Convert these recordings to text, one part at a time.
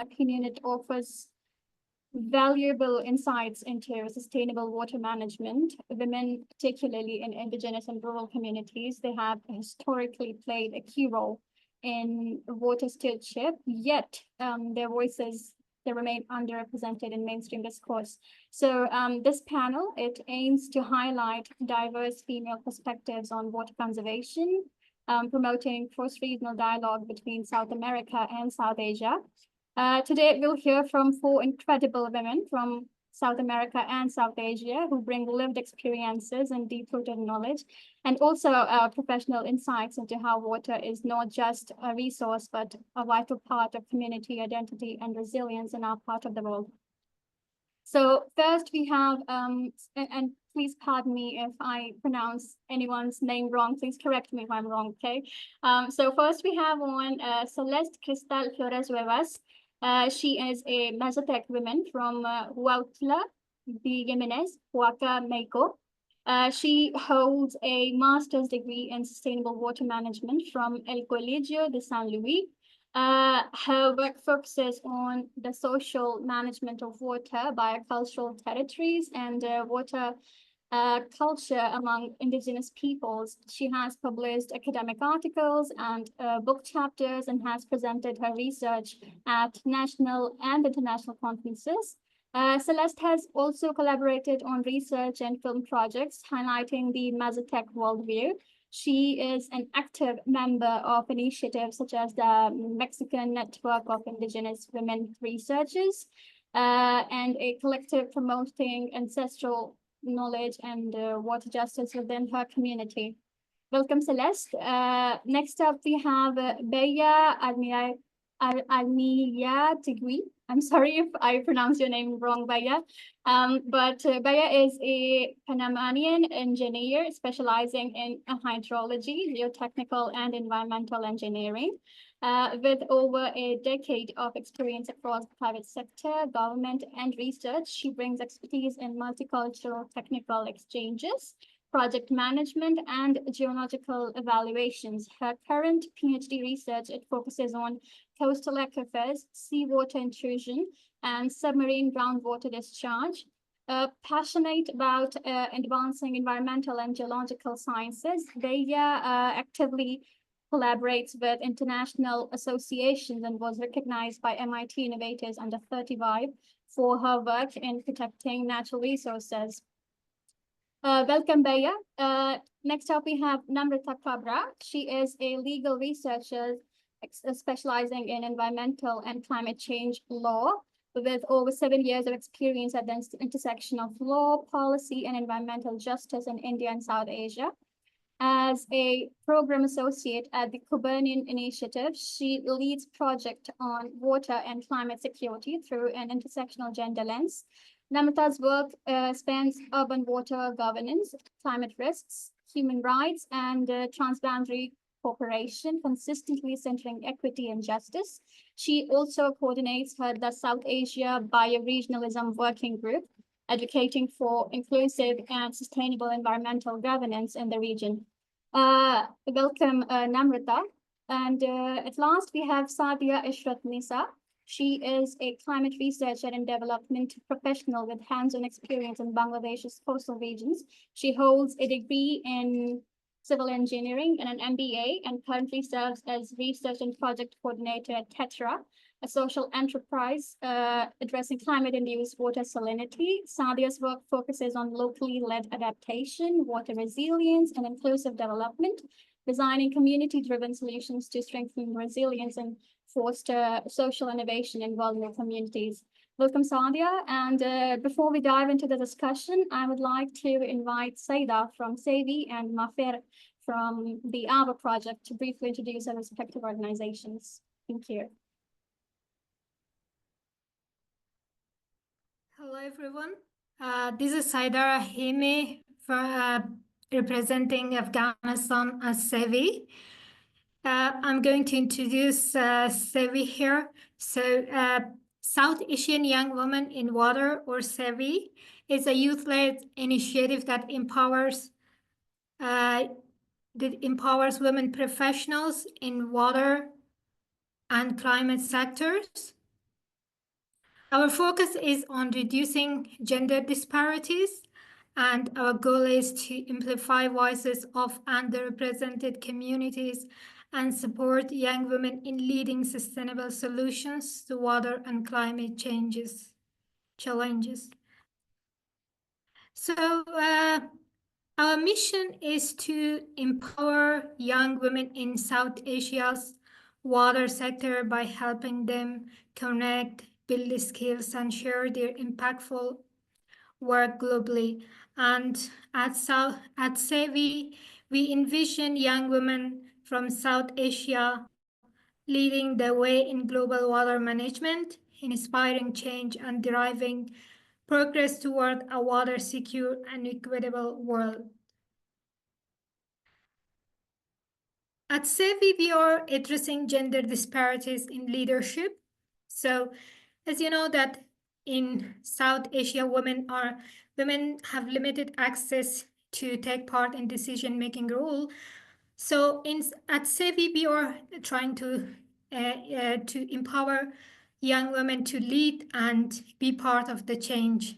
opinion, it offers valuable insights into sustainable water management. Women, particularly in indigenous and rural communities, they have historically played a key role in water stewardship, yet their voices, they remain underrepresented in mainstream discourse. So this panel, it aims to highlight diverse female perspectives on water conservation, promoting cross-regional dialogue between South America and South Asia. Today, we'll hear from 4 incredible women from South America and South Asia who bring lived experiences and deep-rooted knowledge, and also professional insights into how water is not just a resource, but a vital part of community identity and resilience in our part of the world. So first we have, and please pardon me if I pronounce anyone's name wrong, please correct me if I'm wrong, okay? So first we have on Celeste Cristal Flores Huevas. She is a Mazatec woman from Huautla de Jimenez, Huaca, Mexico. She holds a master's degree in sustainable water management from El Colegio de San Luis. Her work focuses on the social management of water, biocultural territories, and water culture among indigenous peoples. She has published academic articles and book chapters and has presented her research at national and international conferences. Celeste has also collaborated on research and film projects highlighting the Mazatec worldview. She is an active member of initiatives such as the Mexican Network of Indigenous Women Researchers and a collective promoting ancestral knowledge and water justice within her community. Welcome, Celeste. Next up, we have Beya Armiya Tigui. I'm sorry if I pronounce your name wrong, Beya. But Beya is a Panamanian engineer specializing in hydrology, geotechnical, and environmental engineering. With over a decade of experience across the private sector, government, and research, she brings expertise in multicultural technical exchanges, project management, and geological evaluations. Her current PhD research, it focuses on coastal aquifers, seawater intrusion, and submarine groundwater discharge. Passionate about advancing environmental and geological sciences, Beya actively collaborates with international associations and was recognized by MIT Innovators under 35 for her work in protecting natural resources. Welcome, Beya. Next up, we have Namrata Kabra. She is a legal researcher specializing in environmental and climate change law with over 7 years of experience at the intersection of law, policy, and environmental justice in India and South Asia. As a program associate at the Copernican Initiative, she leads project on water and climate security through an intersectional gender lens. Namrata's work spans urban water governance, climate risks, human rights, and transboundary cooperation, consistently centering equity and justice. She also coordinates the South Asia Bioregionalism Working Group, advocating for inclusive and sustainable environmental governance in the region. Welcome, Namrata. And at last, we have Sadia Ishrat Nisa. She is a climate researcher and development professional with hands-on experience in Bangladesh's coastal regions. She holds a degree in civil engineering and an MBA, and currently serves as research and project coordinator at Tetra, a social enterprise addressing climate-induced water salinity. Sadia's work focuses on locally led adaptation, water resilience, and inclusive development, designing community-driven solutions to strengthen resilience and foster social innovation in vulnerable communities. Welcome, Sadia. And before we dive into the discussion, I would like to invite Saida from SAYWiW and Mafer from the AWA project to briefly introduce our respective organizations. Thank you. Hello, everyone. This is Saida Rahimi representing Afghanistan as SAYWiW. I'm going to introduce SAYWiW here. So South Asian Young Women in Water, or SAYWiW, is a youth-led initiative that empowers women professionals in water and climate sectors. Our focus is on reducing gender disparities, and our goal is to amplify voices of underrepresented communities and support young women in leading sustainable solutions to water and climate challenges. So our mission is to empower young women in South Asia's water sector by helping them connect, build skills, and share their impactful work globally. And at SAYWiW, we envision young women from South Asia leading the way in global water management, inspiring change, and driving progress toward a water secure and equitable world. At SAYWiW, we are addressing gender disparities in leadership. So, as you know that in South Asia, women have limited access to take part in decision-making role. So at SAYWiW, we are trying to empower young women to lead and be part of the change.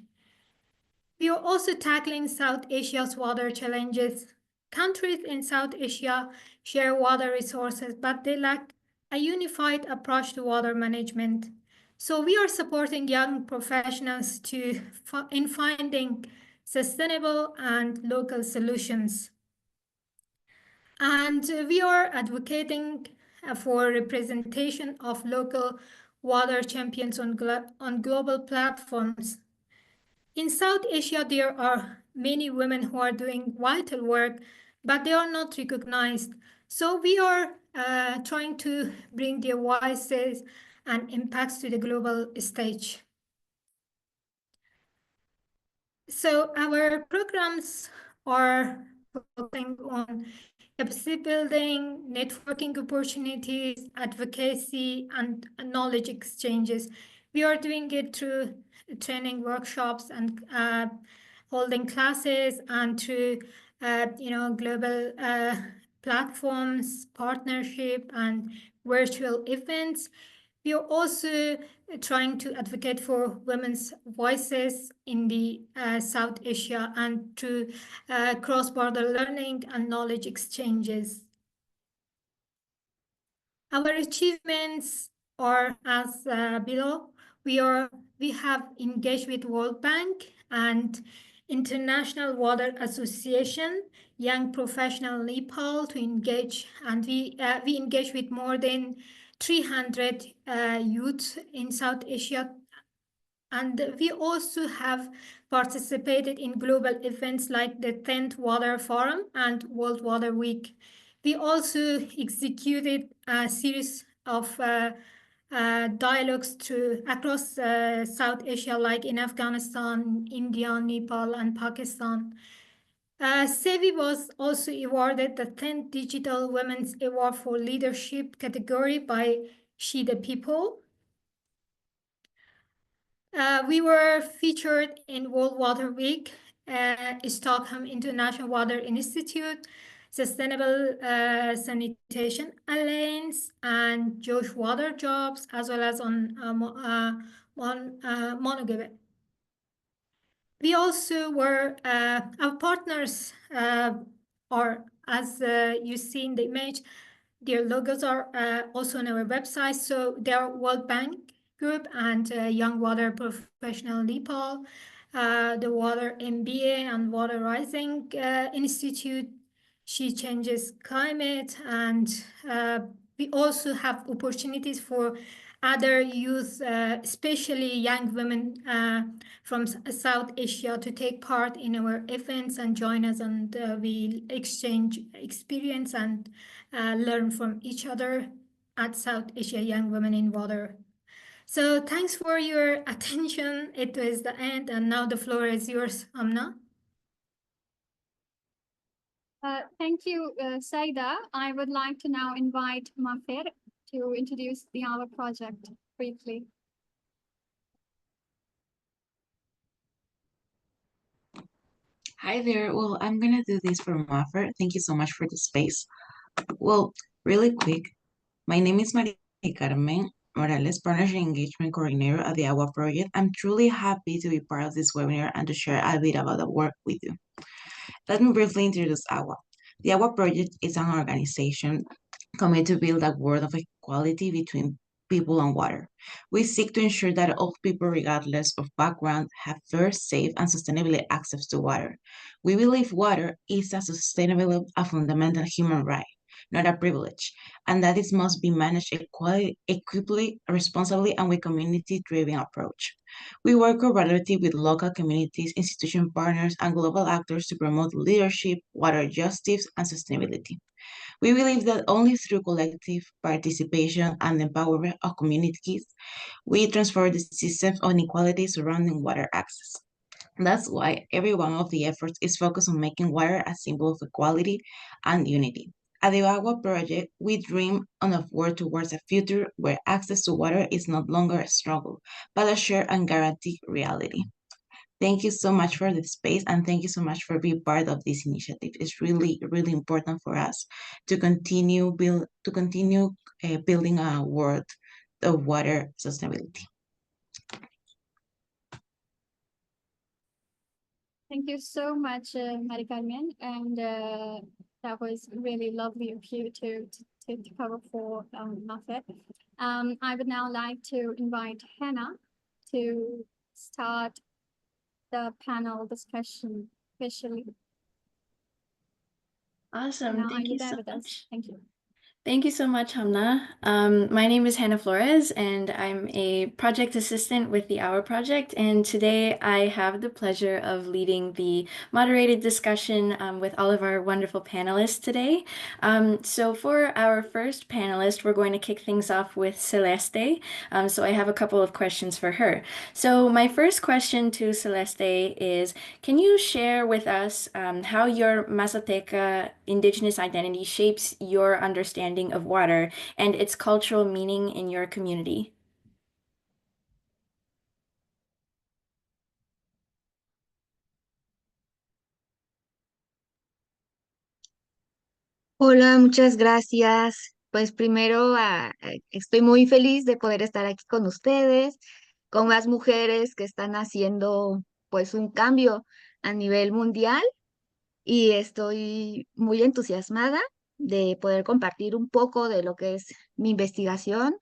We are also tackling South Asia's water challenges. Countries in South Asia share water resources, but they lack a unified approach to water management. So we are supporting young professionals in finding sustainable and local solutions. And we are advocating for representation of local water champions on global platforms. In South Asia, there are many women who are doing vital work, but they are not recognized. So we are trying to bring their voices and impacts to the global stage. So our programs are focusing on capacity building, networking opportunities, advocacy, and knowledge exchanges. We are doing it through training workshops and holding classes, and through global platforms, partnership, and virtual events. We are also trying to advocate for women's voices in the South Asia and through cross-border learning and knowledge exchanges. Our achievements are as below. We have engaged with World Bank and International Water Association, Young Professional Nepal to engage, and we engage with more than 300 youth in South Asia. And we also have participated in global events like the 10th Water Forum and World Water Week. We also executed a series of dialogues across South Asia, like in Afghanistan, India, Nepal, and Pakistan. SAYWiW was also awarded the 10th Digital Women's Award for Leadership category by She the People. We were featured in World Water Week, Stockholm International Water Institute, Sustainable Sanitation Alliance, and Josh Water Jobs, as well as on Monogave. We also were, our partners are, as you see in the image, their logos are also on our website. So they are World Bank Group and Young Water Professional Nepal, the Water MBA and Water Rising Institute, She Changes Climate, and we also have opportunities for other youth, especially young women from South Asia, to take part in our events and join us, and we exchange experience and learn from each other at South Asia Young Women in Water. So thanks for your attention. It was the end, and now the floor is yours, Amna. Thank you, Saida. I would like to now invite Mafer to introduce the AWA project briefly. Hi there. Well, I'm gonna do this for Maffer. Thank you so much for the space. Well, really quick, my name is Maria Carmen. Morales, Partnership Engagement Coordinator at the AWA project. I'm truly happy to be part of this webinar and to share a bit about the work we do. Let me briefly introduce AWA. The AWA project is an organization committed to build a world of equality between people and water. We seek to ensure that all people, regardless of background, have fair, safe, and sustainable access to water. We believe water is a fundamental human right, not a privilege, and that it must be managed equitably, responsibly, and with community-driven approach. We work collaboratively with local communities, institution partners, and global actors to promote leadership, water justice, and sustainability. We believe that only through collective participation and empowerment of communities, we transform the systems of inequality surrounding water access. That's why every one of the efforts is focused on making water a symbol of equality and unity. At the AWA project, we dream on a world towards a future where access to water is no longer a struggle, but a shared and guaranteed reality. Thank you so much for the space, and thank you so much for being part of this initiative. It's really, really important for us to continue building a world of water sustainability. Thank you so much, Mari Carmen, and that was really lovely of you to cover for Muffet. I would now like to invite Hannah to start the panel discussion officially. Awesome. Hannah, are Thank you you there so with us? much. Thank you. Thank you so much, Hamna. My name is Hannah Flores, and I'm a project assistant with the AWA project. And today I have the pleasure of leading the moderated discussion with all of our wonderful panelists today. So for our first panelist, we're going to kick things off with Celeste. So I have a couple of questions for her. So my first question to Celeste is, can you share with us how your Mazateca Indigenous identity shapes your understanding of water and its cultural meaning in your community? Hola, muchas gracias. Pues primero, estoy muy feliz de poder estar aquí con ustedes, con más mujeres que están haciendo pues un cambio a nivel mundial y estoy muy entusiasmada de poder compartir un poco de lo que es mi investigación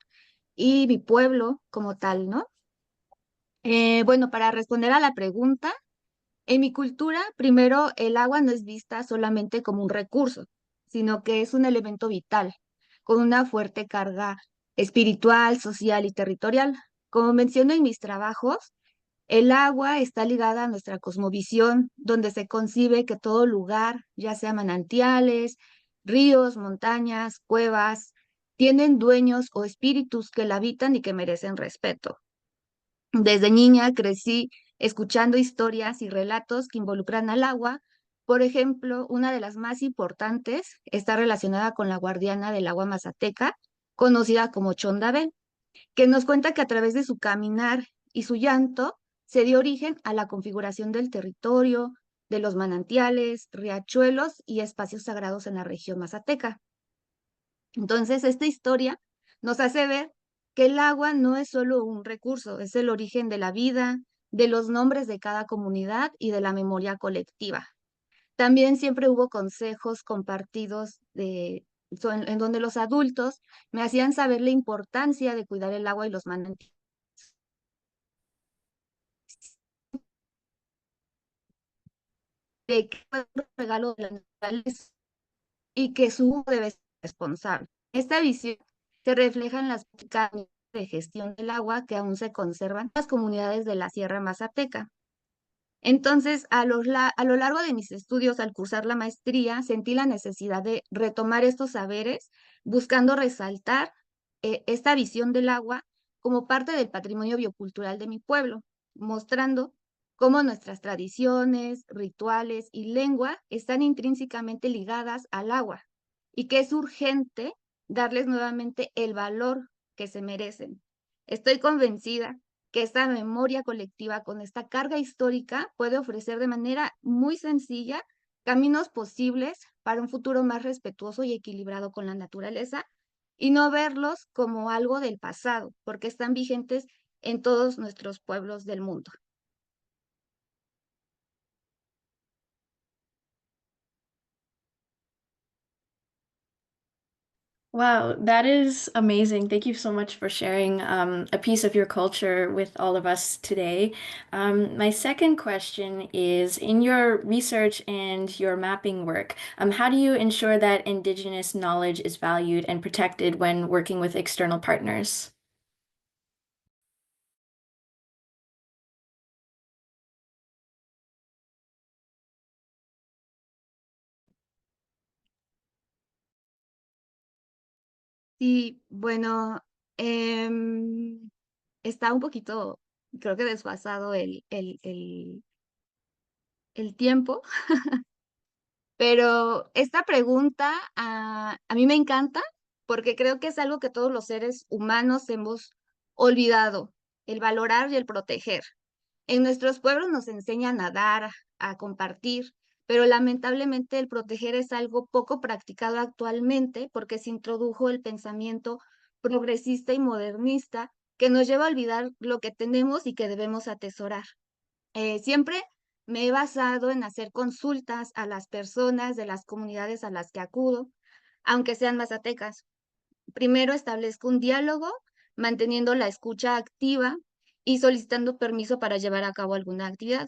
y mi pueblo como tal, ¿no? Bueno, para responder a la pregunta, en mi cultura, primero, el agua no es vista solamente como un recurso, sino que es un elemento vital, con una fuerte carga espiritual, social y territorial. Como menciono en mis trabajos, el agua está ligada a nuestra cosmovisión, donde se concibe que todo lugar, ya sea manantiales, ríos, montañas, cuevas, tienen dueños o espíritus que la habitan y que merecen respeto. Desde niña crecí escuchando historias y relatos que involucran al agua. Por ejemplo, una de las más importantes está relacionada con la guardiana del agua mazateca, conocida como Chondabel, que nos cuenta que a través de su caminar y su llanto se dio origen a la configuración del territorio, de los manantiales, riachuelos y espacios sagrados en la región mazateca. Entonces, esta historia nos hace ver que el agua no es solo un recurso, es el origen de la vida, de los nombres de cada comunidad y de la memoria colectiva. También siempre hubo consejos compartidos en donde los adultos me hacían saber la importancia de cuidar el agua y los manantiales, de que es un regalo de la naturaleza y que su uso debe ser responsable. Esta visión se refleja en las prácticas de gestión del agua que aún se conservan en las comunidades de la Sierra Mazateca. Entonces, a lo largo de mis estudios, al cursar la maestría, sentí la necesidad de retomar estos saberes, buscando resaltar esta visión del agua como parte del patrimonio biocultural de mi pueblo, mostrando cómo nuestras tradiciones, rituales y lengua están intrínsecamente ligadas al agua y que es urgente darles nuevamente el valor que se merecen. Estoy convencida que esta memoria colectiva con esta carga histórica puede ofrecer de manera muy sencilla caminos posibles para un futuro más respetuoso y equilibrado con la naturaleza y no verlos como algo del pasado, porque están vigentes en todos nuestros pueblos del mundo. Wow, that is amazing. Thank you so much for sharing a piece of your culture with all of us today. My second question is, in your research and your mapping work, how do you ensure that Indigenous knowledge is valued and protected when working with external partners? Sí, bueno, está un poquito, creo que desfasado el tiempo, pero esta pregunta a mí me encanta porque creo que es algo que todos los seres humanos hemos olvidado, el valorar y el proteger. En nuestros pueblos nos enseñan a dar, a compartir, pero lamentablemente el proteger es algo poco practicado actualmente porque se introdujo el pensamiento progresista y modernista que nos lleva a olvidar lo que tenemos y que debemos atesorar. Siempre me he basado en hacer consultas a las personas de las comunidades a las que acudo, aunque sean mazatecas. Primero establezco un diálogo, manteniendo la escucha activa y solicitando permiso para llevar a cabo alguna actividad.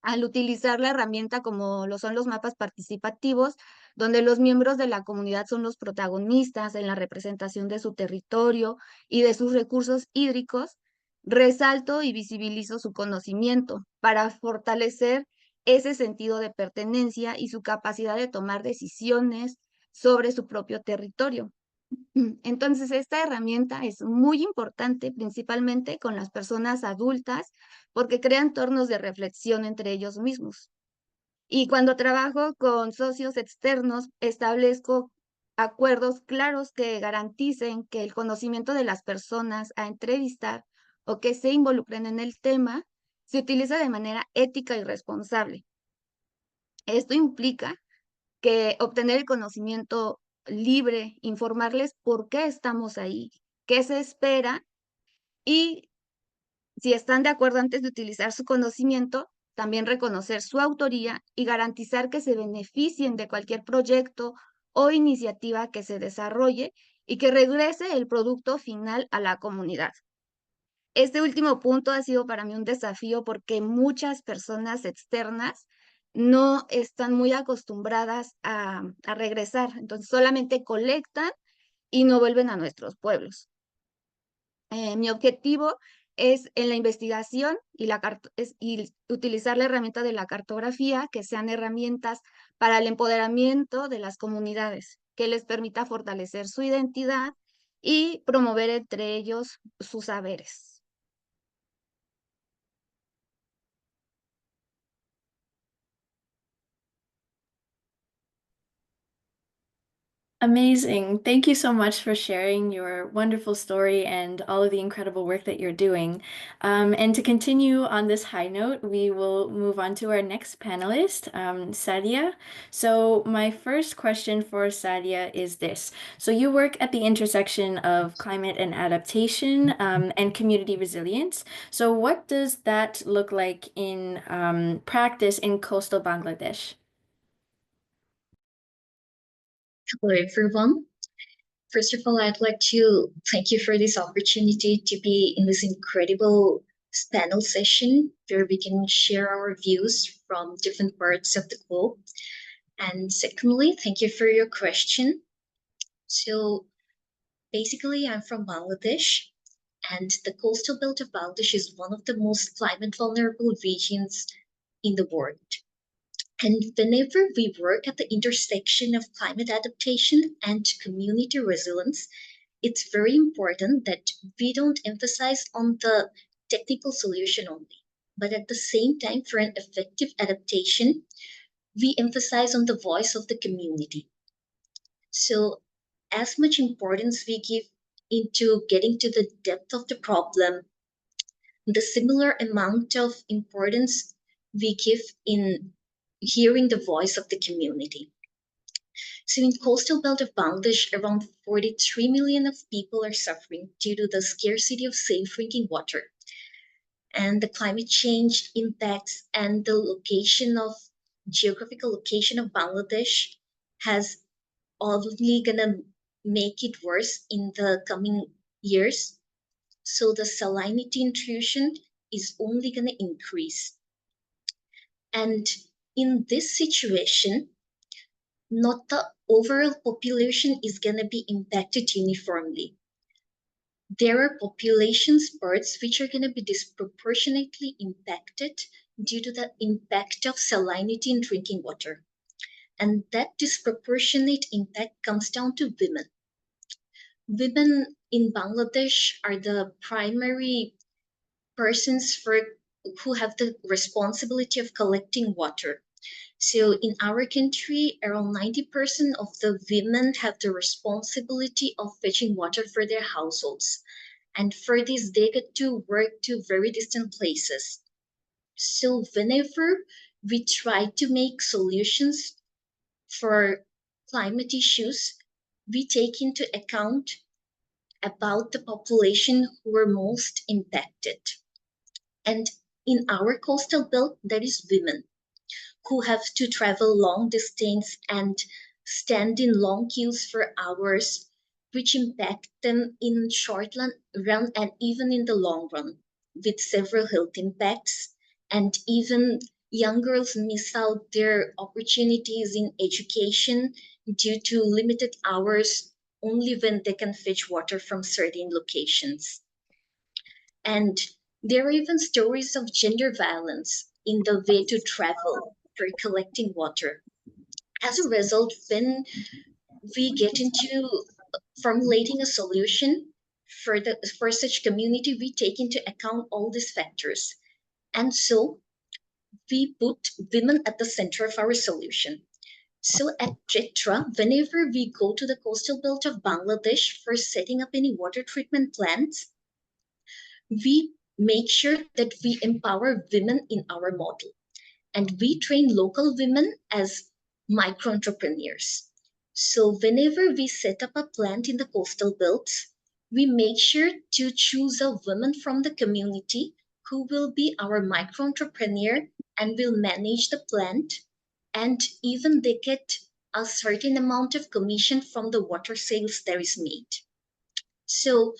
Al utilizar la herramienta como lo son los mapas participativos, donde los miembros de la comunidad son los protagonistas en la representación de su territorio y de sus recursos hídricos, resalto y visibilizo su conocimiento para fortalecer ese sentido de pertenencia y su capacidad de tomar decisiones sobre su propio territorio. Entonces, esta herramienta es muy importante, principalmente con las personas adultas, porque crea entornos de reflexión entre ellos mismos. Y cuando trabajo con socios externos, establezco acuerdos claros que garanticen que el conocimiento de las personas a entrevistar o que se involucren en el tema se utiliza de manera ética y responsable. Esto implica que obtener el conocimiento libre, informarles por qué estamos ahí, qué se espera y si están de acuerdo antes de utilizar su conocimiento, también reconocer su autoría y garantizar que se beneficien de cualquier proyecto o iniciativa que se desarrolle y que regrese el producto final a la comunidad. Este último punto ha sido para mí un desafío porque muchas personas externas no están muy acostumbradas a regresar, entonces solamente colectan y no vuelven a nuestros pueblos. Mi objetivo es en la investigación y utilizar la herramienta de la cartografía, que sean herramientas para el empoderamiento de las comunidades, que les permita fortalecer su identidad y promover entre ellos sus saberes. Amazing. Thank you so much for sharing your wonderful story and all of the incredible work that you're doing. And to continue on this high note, we will move on to our next panelist, Sadia. So my first question for Sadia is this. So you work at the intersection of climate and adaptation and community resilience. So what does that look like in practice in coastal Bangladesh? Hello, everyone. First of all, I'd like to thank you for this opportunity to be in this incredible panel session where we can share our views from different parts of the globe. And secondly, thank you for your question. So basically, I'm from Bangladesh, and the coastal belt of Bangladesh is one of the most climate vulnerable regions in the world. And whenever we work at the intersection of climate adaptation and community resilience, it's very important that we don't emphasize on the technical solution only, but at the same time, for an effective adaptation, we emphasize on the voice of the community. So as much importance we give into getting to the depth of the problem, the similar amount of importance we give in hearing the voice of the community. So in coastal belt of Bangladesh, around 43 million of people are suffering due to the scarcity of safe drinking water. And the climate change impacts and the geographical location of Bangladesh has only gonna make it worse in the coming years. So the salinity intrusion is only gonna increase. And in this situation, not the overall population is gonna be impacted uniformly. There are population spurts which are going to be disproportionately impacted due to the impact of salinity in drinking water. And that disproportionate impact comes down to women. Women in Bangladesh are the primary persons who have the responsibility of collecting water. So in our country, around 90% of the women have the responsibility of fetching water for their households. And for this, they get to work to very distant places. So whenever we try to make solutions for climate issues, we take into account about the population who are most impacted. And in our coastal belt, there is women who have to travel long distance and stand in long queues for hours, which impact them in short run and even in the long run, with several health impacts. And even young girls miss out their opportunities in education due to limited hours only when they can fetch water from certain locations. And there are even stories of gender violence in the way to travel for collecting water. As a result, when we get into formulating a solution for such community, we take into account all these factors. And so we put women at the center of our solution. So at JETRA, whenever we go to the coastal belt of Bangladesh for setting up any water treatment plants, we make sure that we empower women in our model. And we train local women as micro entrepreneurs. So whenever we set up a plant in the coastal belts, we make sure to choose a woman from the community who will be our micro entrepreneur and will manage the plant. And even they get a certain amount of commission from the water sales that is made. So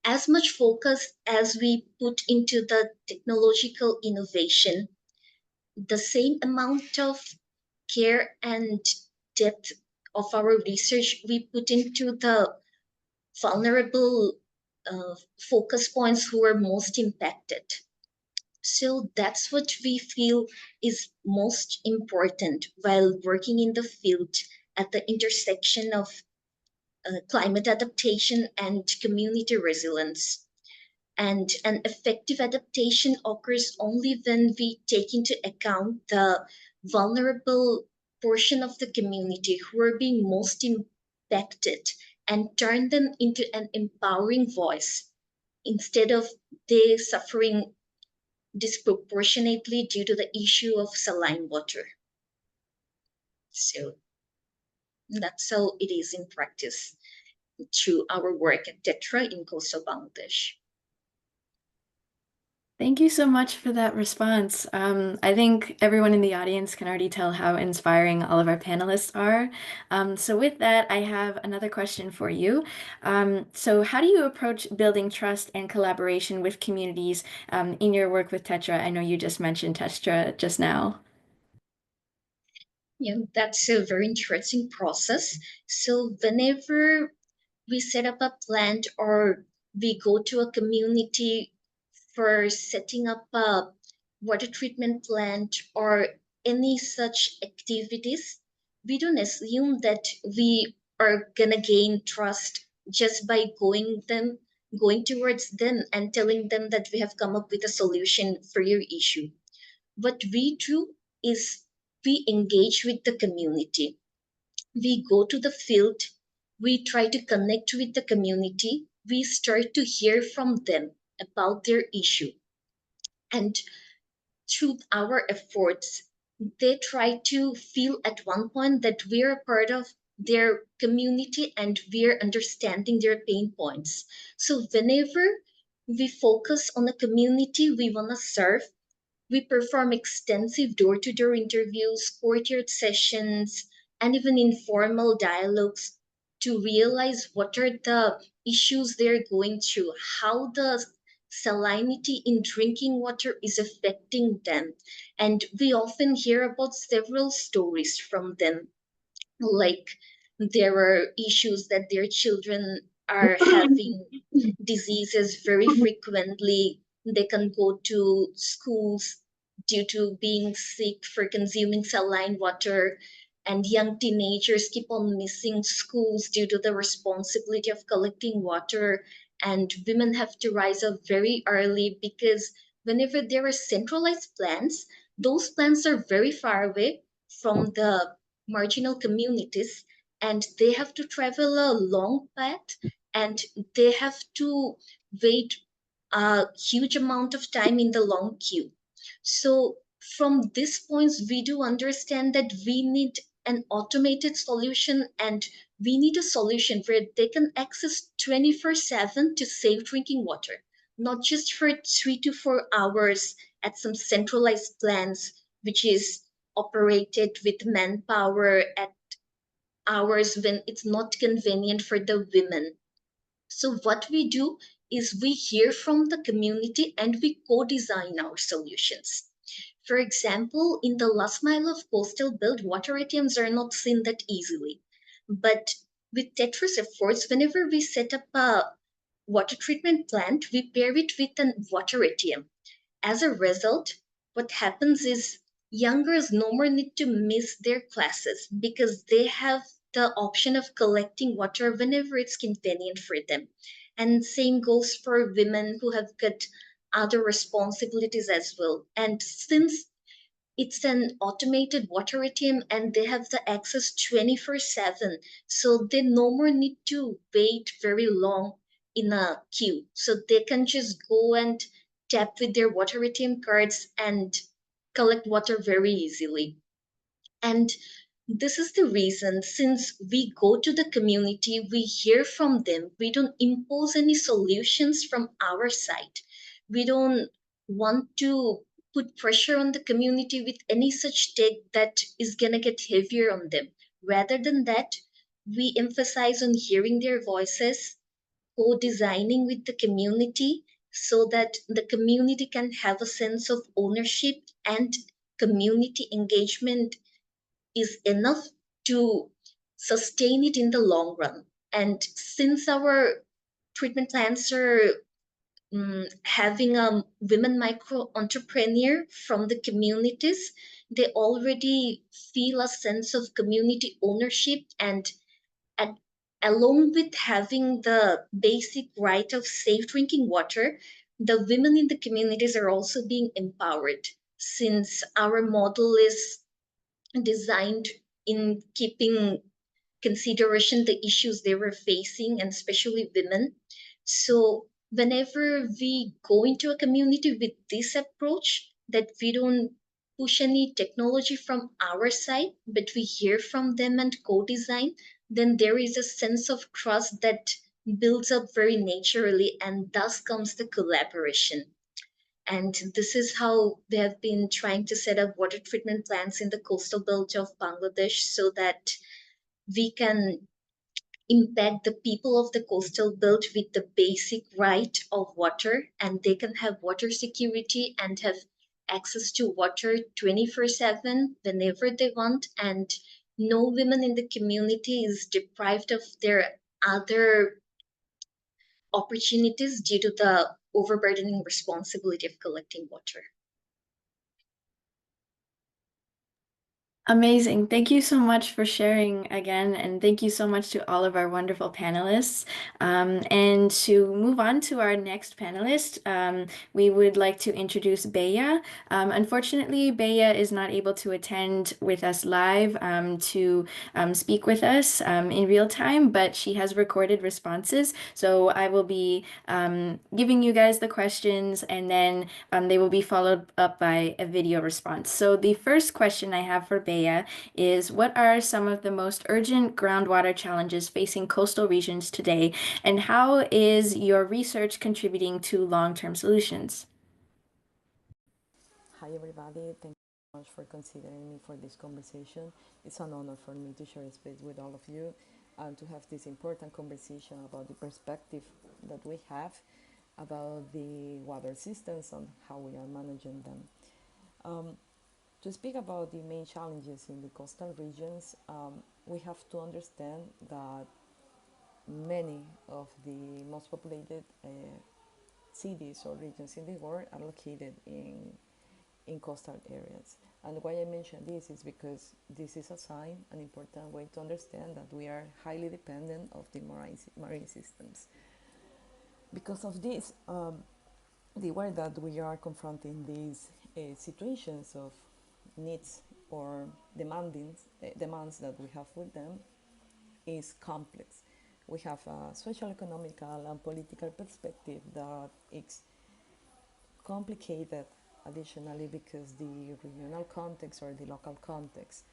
as much focus as we put into the technological innovation, the same amount of care and depth of our research we put into the vulnerable focus points who are most impacted. So that's what we feel is most important while working in the field at the intersection of climate adaptation and community resilience. And an effective adaptation occurs only when we take into account the vulnerable portion of the community who are being most impacted and turn them into an empowering voice instead of they suffering disproportionately due to the issue of saline water. So that's how it is in practice through our work at TETRA in coastal Bangladesh. Thank you so much for that response. I think everyone in the audience can already tell how inspiring all of our panelists are. So with that, I have another question for you. So how do you approach building trust and collaboration with communities in your work with TETRA? I know you just mentioned TETRA just now. Yeah, that's a very interesting process. So whenever we set up a plant or we go to a community for setting up a water treatment plant or any such activities, we don't assume that we are gonna gain trust just by going towards them and telling them that we have come up with a solution for your issue. What we do is we engage with the community. We go to the field, we try to connect with the community, we start to hear from them about their issue. And through our efforts, they try to feel at one point that we're a part of their community and we're understanding their pain points. So whenever we focus on a community we want to serve, we perform extensive door-to-door interviews, courtyard sessions, and even informal dialogues to realize what are the issues they're going through, how the salinity in drinking water is affecting them. And we often hear about several stories from them, like there are issues that their children are having diseases very frequently. They can go to schools due to being sick for consuming saline water, and young teenagers keep on missing schools due to the responsibility of collecting water. And women have to rise up very early because whenever there are centralized plants, those plants are very far away from the marginal communities, and they have to travel a long path, and they have to wait a huge amount of time in the long queue. So from this points, we do understand that we need an automated solution, and we need a solution where they can access 24/7 to safe drinking water, not just for 3 to 4 hours at some centralized plants, which is operated with manpower at hours when it's not convenient for the women. So what we do is we hear from the community and we co-design our solutions. For example, in the last mile of coastal belt, water ATMs are not seen that easily. But with Tetra's efforts, whenever we set up a water treatment plant, we pair it with a water ATM. As a result, what happens is young girls no more need to miss their classes because they have the option of collecting water whenever it's convenient for them. And same goes for women who have got other responsibilities as well. And since it's an automated water ATM and they have the access 24/7, so they no more need to wait very long in a queue. So they can just go and tap with their water ATM cards and collect water very easily. And this is the reason, since we go to the community, we hear from them, we don't impose any solutions from our side. We don't want to put pressure on the community with any such take that is going to get heavier on them. Rather than that, we emphasize on hearing their voices, co-designing with the community so that the community can have a sense of ownership, and community engagement is enough to sustain it in the long run. And since our treatment plans are having a women micro entrepreneur from the communities, they already feel a sense of community ownership, and along with having the basic right of safe drinking water, the women in the communities are also being empowered, since our model is designed in keeping consideration the issues they were facing, and especially women. So whenever we go into a community with this approach, that we don't push any technology from our side, but we hear from them and co-design, then there is a sense of trust that builds up very naturally, and thus comes the collaboration. And this is how they have been trying to set up water treatment plants in the coastal belt of Bangladesh, so that we can impact the people of the coastal belt with the basic right of water, and they can have water security and have access to water 24/7 whenever they want, and no women in the community is deprived of their other opportunities due to the overburdening responsibility of collecting water. Amazing. Thank you so much for sharing again, and thank you so much to all of our wonderful panelists. And to move on to our next panelist, we would like to introduce Bea. Unfortunately, Bea is not able to attend with us live to speak with us in real time, but she has recorded responses. So I will be giving you guys the questions, and then they will be followed up by a video response. So the first question I have for Bea Baya is, what are some of the most urgent groundwater challenges facing coastal regions today, and how is your research contributing to long-term solutions? Hi everybody, thank you so much for considering me for this conversation. It's an honor for me to share space with all of you and to have this important conversation about the perspective that we have about the water systems and how we are managing them. To speak about the main challenges in the coastal regions, we have to understand that many of the most populated cities or regions in the world are located in coastal areas. And why I mention this is because this is a sign, an important way to understand that we are highly dependent of the marine systems. Because of this, the way that we are confronting these situations of needs or demands that we have with them is complex. We have a social, economical, and political perspective that is complicated additionally because the regional context or the local context.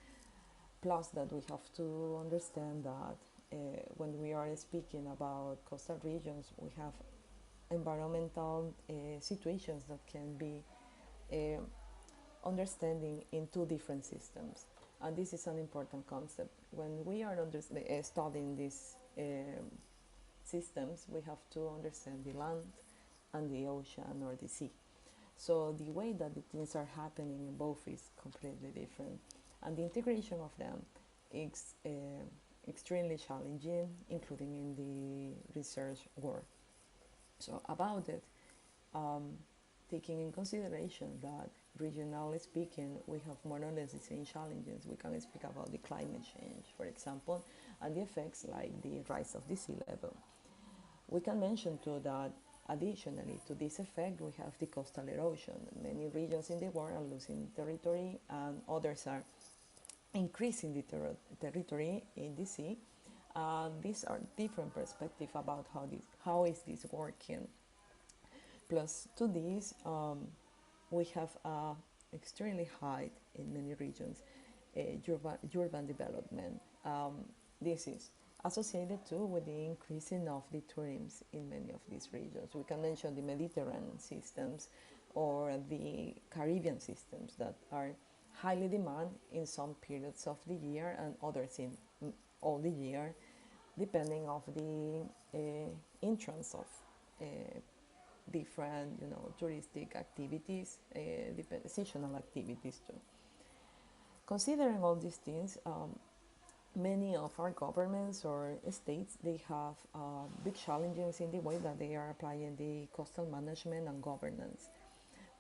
Plus that we have to understand that when we are speaking about coastal regions, we have environmental situations that can be understanding in two different systems. And this is an important concept. When we are studying these systems, we have to understand the land and the ocean or the sea. So the way that the things are happening in both is completely different. And the integration of them is extremely challenging, including in the research work. So about it, taking in consideration that regionally speaking, we have more or less the same challenges. We can speak about the climate change, for example, and the effects like the rise of the sea level. We can mention too that additionally to this effect, we have the coastal erosion. Many regions in the world are losing territory and others are increasing the territory in the sea. These are different perspectives about how is this working. Plus to this, we have extremely high in many regions urban development. This is associated too with the increasing of the tourism in many of these regions. We can mention the Mediterranean systems or the Caribbean systems that are highly demanded in some periods of the year and others in all the year, depending of the entrance of different, touristic activities, seasonal activities too. Considering all these things, many of our governments or states, they have big challenges in the way that they are applying the coastal management and governance.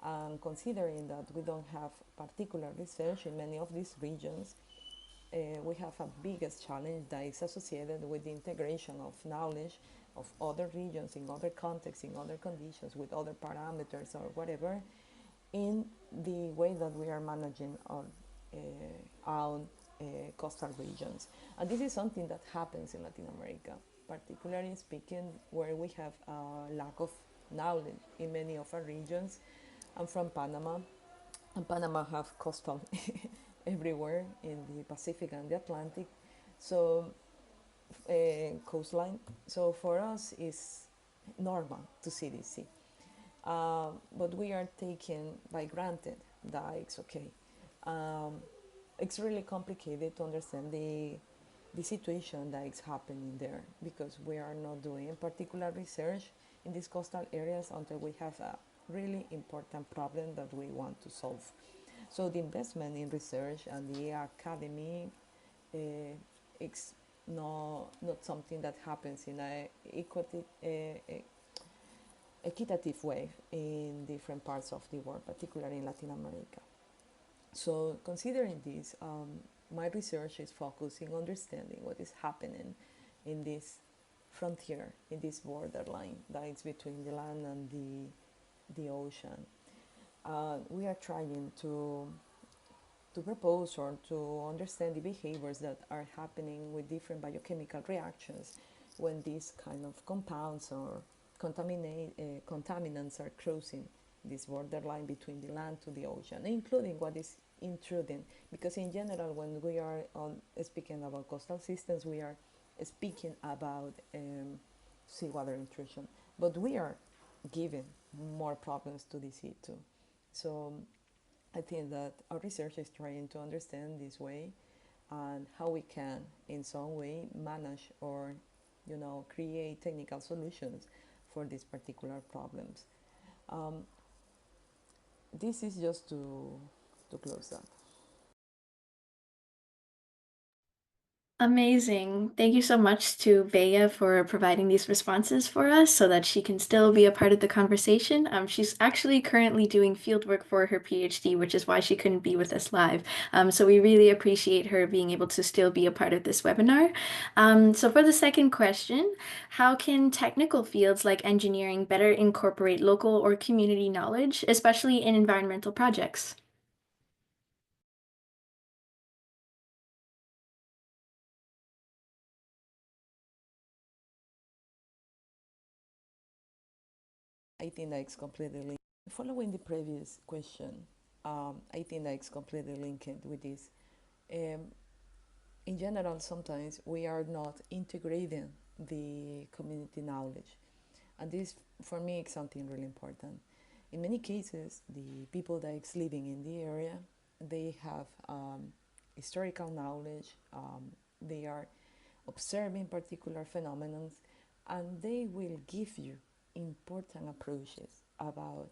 And considering that we don't have particular research in many of these regions, we have a biggest challenge that is associated with the integration of knowledge of other regions in other contexts, in other conditions, with other parameters or whatever, in the way that we are managing our own coastal regions. And this is something that happens in Latin America, particularly speaking, where we have a lack of knowledge in many of our regions. I'm from Panama, and Panama have coastal everywhere in the Pacific and the Atlantic, so coastline. So for us, it's normal to see this sea, but we are taken by granted that it's okay. It's really complicated to understand the situation that is happening there because we are not doing particular research in these coastal areas until we have a really important problem that we want to solve. So the investment in research and the academy it's not something that happens in an equitative way in different parts of the world, particularly in Latin America. So considering this, my research is focusing on understanding what is happening in this frontier, in this borderline that is between the land and the ocean. We are trying to propose or to understand the behaviors that are happening with different biochemical reactions when these kind of compounds or contaminants are crossing this borderline between the land to the ocean, including what is intruding. Because in general, when we are speaking about coastal systems, we are speaking about seawater intrusion, but we are giving more problems to the sea too. So I think that our research is trying to understand this way and how we can in some way manage or create technical solutions for these particular problems. This is just to close that. Amazing. Thank you so much to Bea for providing these responses for us so that she can still be a part of the conversation. She's actually currently doing fieldwork for her PhD, which is why she couldn't be with us live. So we really appreciate her being able to still be a part of this webinar. So for the second question, how can technical fields like engineering better incorporate local or community knowledge, especially in environmental projects? I think that it's completely linked. Following the previous question, I think that it's completely linked with this. In general, sometimes we are not integrating the community knowledge. And this, for me, is something really important. In many cases, the people that is living in the area, they have historical knowledge, they are observing particular phenomena, and they will give you important approaches about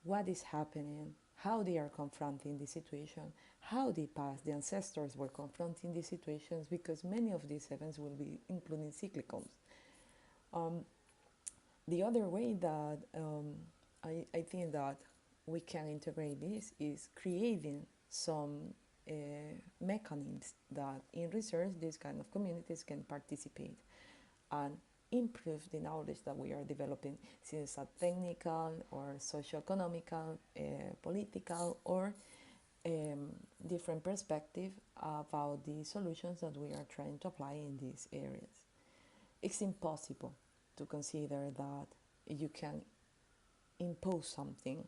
what is happening, how they are confronting the situation, how the past, the ancestors were confronting these situations, because many of these events will be including cyclicals. The other way that I think that we can integrate this is creating some mechanisms that in research these kind of communities can participate and improve the knowledge that we are developing, since a technical or socio-economical, political, or different perspective about the solutions that we are trying to apply in these areas. It's impossible to consider that you can impose something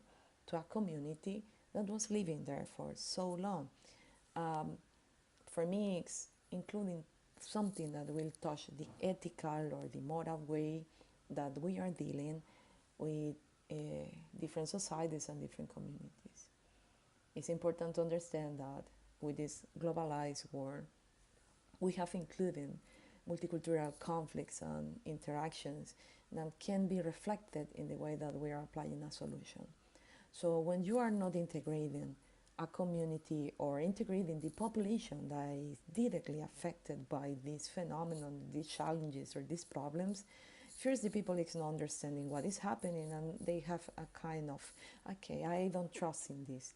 to a community that was living there for so long. For me, it's including something that will touch the ethical or the moral way that we are dealing with different societies and different communities. It's important to understand that with this globalized world, we have included multicultural conflicts and interactions that can be reflected in the way that we are applying a solution. So when you are not integrating a community or integrating the population that is directly affected by this phenomenon, these challenges or these problems, first the people is not understanding what is happening, and they have a kind of, okay, I don't trust in this.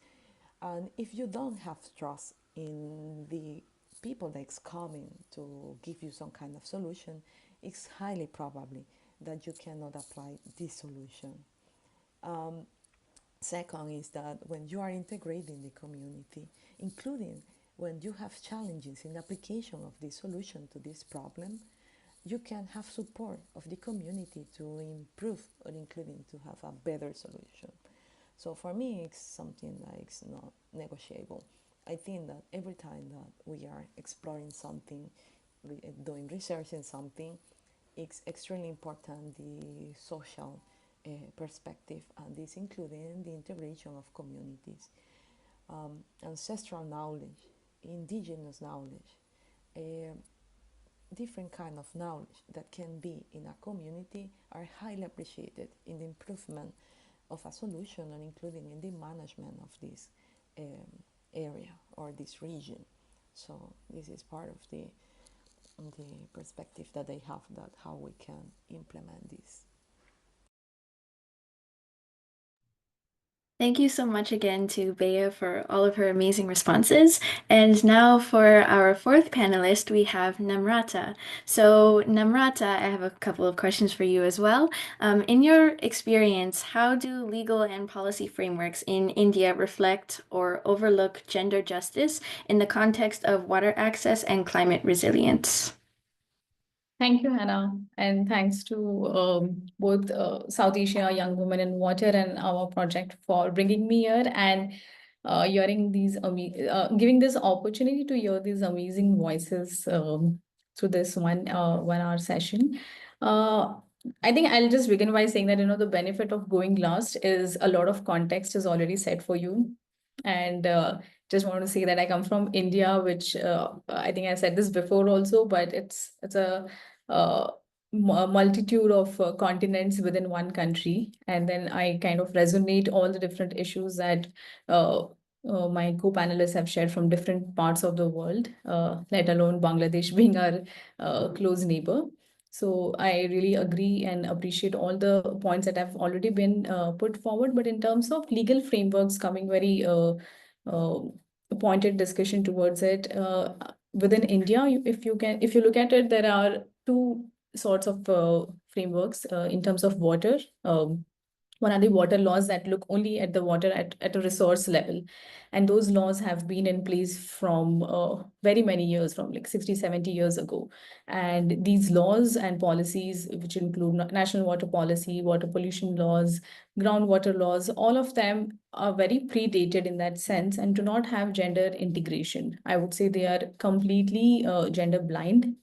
And if you don't have trust in the people that's coming to give you some kind of solution, it's highly probably that you cannot apply this solution. Second is that when you are integrating the community, including when you have challenges in the application of the solution to this problem, you can have support of the community to improve or including to have a better solution. So for me, it's something that is not negotiable. I think that every time that we are exploring something, doing research in something, it's extremely important the social perspective, and this including the integration of communities, ancestral knowledge, indigenous knowledge, different kind of knowledge that can be in a community are highly appreciated in the improvement of a solution and including in the management of this area or this region. So this is part of the perspective that they have, that how we can implement this. Thank you so much again to Bea for all of her amazing responses. And now for our fourth panelist, we have Namrata. So Namrata, I have a couple of questions for you as well. In your experience, how do legal and policy frameworks in India reflect or overlook gender justice in the context of water access and climate resilience? Thank you, Hannah, and thanks to both South Asia Young Women in Water and our project for bringing me here and hearing these giving this opportunity to hear these amazing voices through this 1 hour session. Uh, I think I'll just begin by saying that the benefit of going last is a lot of context is already set for you, and just want to say that I come from India, which I think I said this before also, but it's a uh, multitude of continents within one country. And then I kind of resonate all the different issues that my co-panelists have shared from different parts of the world, let alone Bangladesh being our close neighbor. So I really agree and appreciate all the points that have already been put forward. But in terms of legal frameworks, coming very uh, pointed discussion towards it, within India, if you look at it, there are two sorts of frameworks in terms of water. One are the water laws that look only at the water at a resource level. And those laws have been in place from very many years, from like 60, 70 years ago. And these laws and policies, which include national water policy, water pollution laws, groundwater laws, all of them are very predated in that sense and do not have gender integration. I would say they are completely gender blind.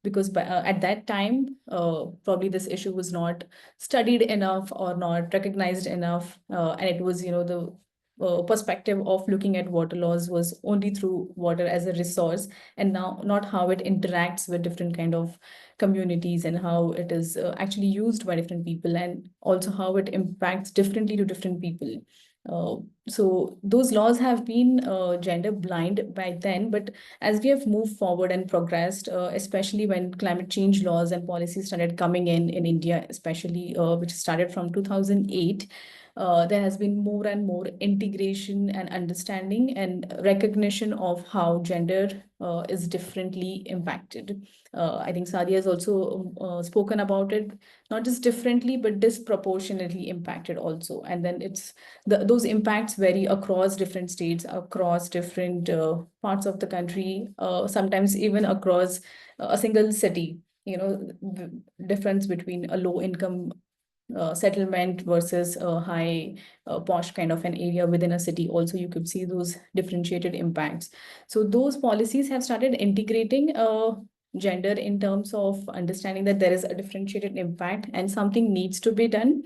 Because at that time, probably this issue was not studied enough or not recognized enough. And it was, the perspective of looking at water laws was only through water as a resource, and now not how it interacts with different kind of communities and how it is actually used by different people, and also how it impacts differently to different people. Uh, so those laws have been gender blind by then, but as we have moved forward and progressed, especially when climate change laws and policies started coming in India, especially which started from 2008, there has been more and more integration and understanding and recognition of how gender is differently impacted. I think Sadia has also spoken about it, not just differently, but disproportionately impacted also. And then those impacts vary across different states, across different parts of the country, sometimes even across a single city. The difference between a low income settlement versus a high posh kind of an area within a city, also you could see those differentiated impacts. So those policies have started integrating gender in terms of understanding that there is a differentiated impact and something needs to be done.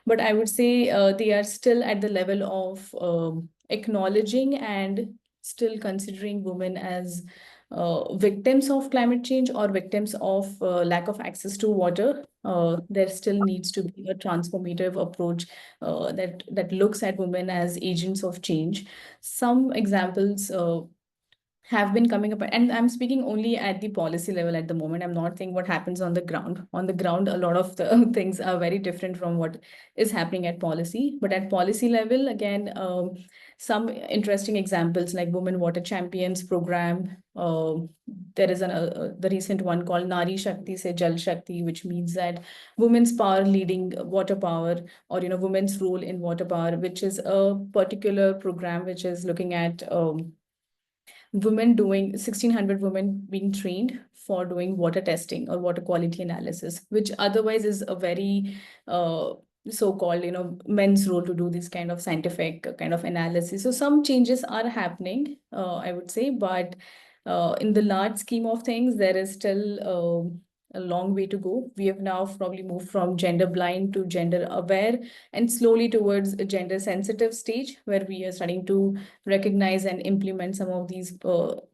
But I would say they are still at the level of acknowledging and still considering women as victims of climate change or victims of lack of access to water. There still needs to be a transformative approach that looks at women as agents of change. Some examples have been coming up, and I'm speaking only at the policy level at the moment. I'm not saying what happens on the ground. On the ground, a lot of the things are very different from what is happening at policy. But at policy level, again, some interesting examples like Women Water Champions program. There is the recent one called Nari Shakti Se Jal Shakti, which means that women's power leading water power, or women's role in water power, which is a particular program which is looking at women doing 1,600 women being trained for doing water testing or water quality analysis, which otherwise is a very so-called men's role to do this kind of scientific kind of analysis. So some changes are happening, I would say, but in the large scheme of things, there is still a long way to go. We have now probably moved from gender blind to gender aware, and slowly towards a gender sensitive stage where we are starting to recognize and implement some of these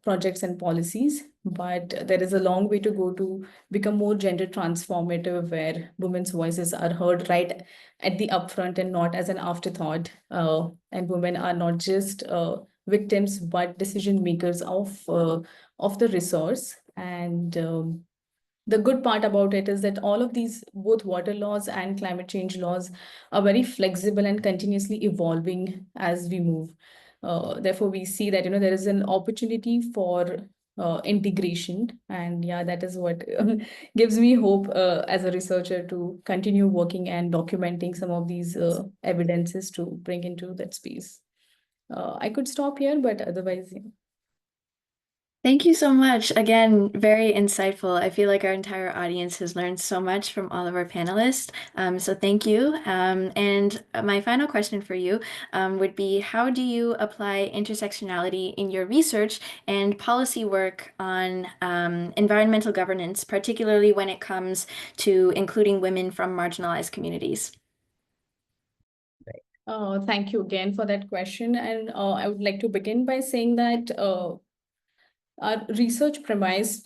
projects and policies. But there is a long way to go to become more gender transformative, where women's voices are heard right at the upfront and not as an afterthought. And women are not just victims, but decision makers of the resource. And the good part about it is that all of these, both water laws and climate change laws, are very flexible and continuously evolving as we move. Therefore, we see that there is an opportunity for integration, and yeah, that is what gives me hope as a researcher to continue working and documenting some of these evidences to bring into that space. I could stop here, but otherwise, yeah. Thank you so much. Again, very insightful. I feel like our entire audience has learned so much from all of our panelists. So thank you. And my final question for you would be, how do you apply intersectionality in your research and policy work on environmental governance, particularly when it comes to including women from marginalized communities? Thank you again for that question. And I would like to begin by saying that our research premise,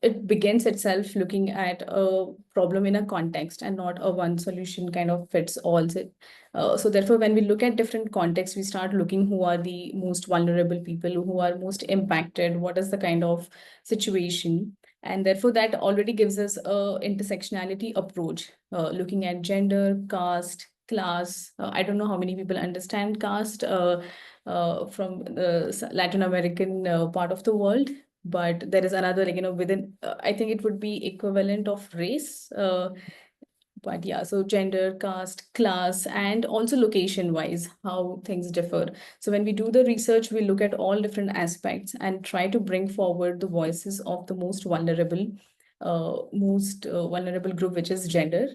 it begins itself looking at a problem in a context and not a one solution kind of fits all. So therefore, when we look at different contexts, we start looking who are the most vulnerable people, who are most impacted, what is the kind of situation. And therefore, that already gives us a intersectionality approach, looking at gender, caste, class. I don't know how many people understand caste. From the Latin American part of the world. But there is another, like, within, I think it would be equivalent of race. But yeah, so gender, caste, class, and also location wise, how things differ. So when we do the research, we look at all different aspects and try to bring forward the voices of the most vulnerable group, which is gender,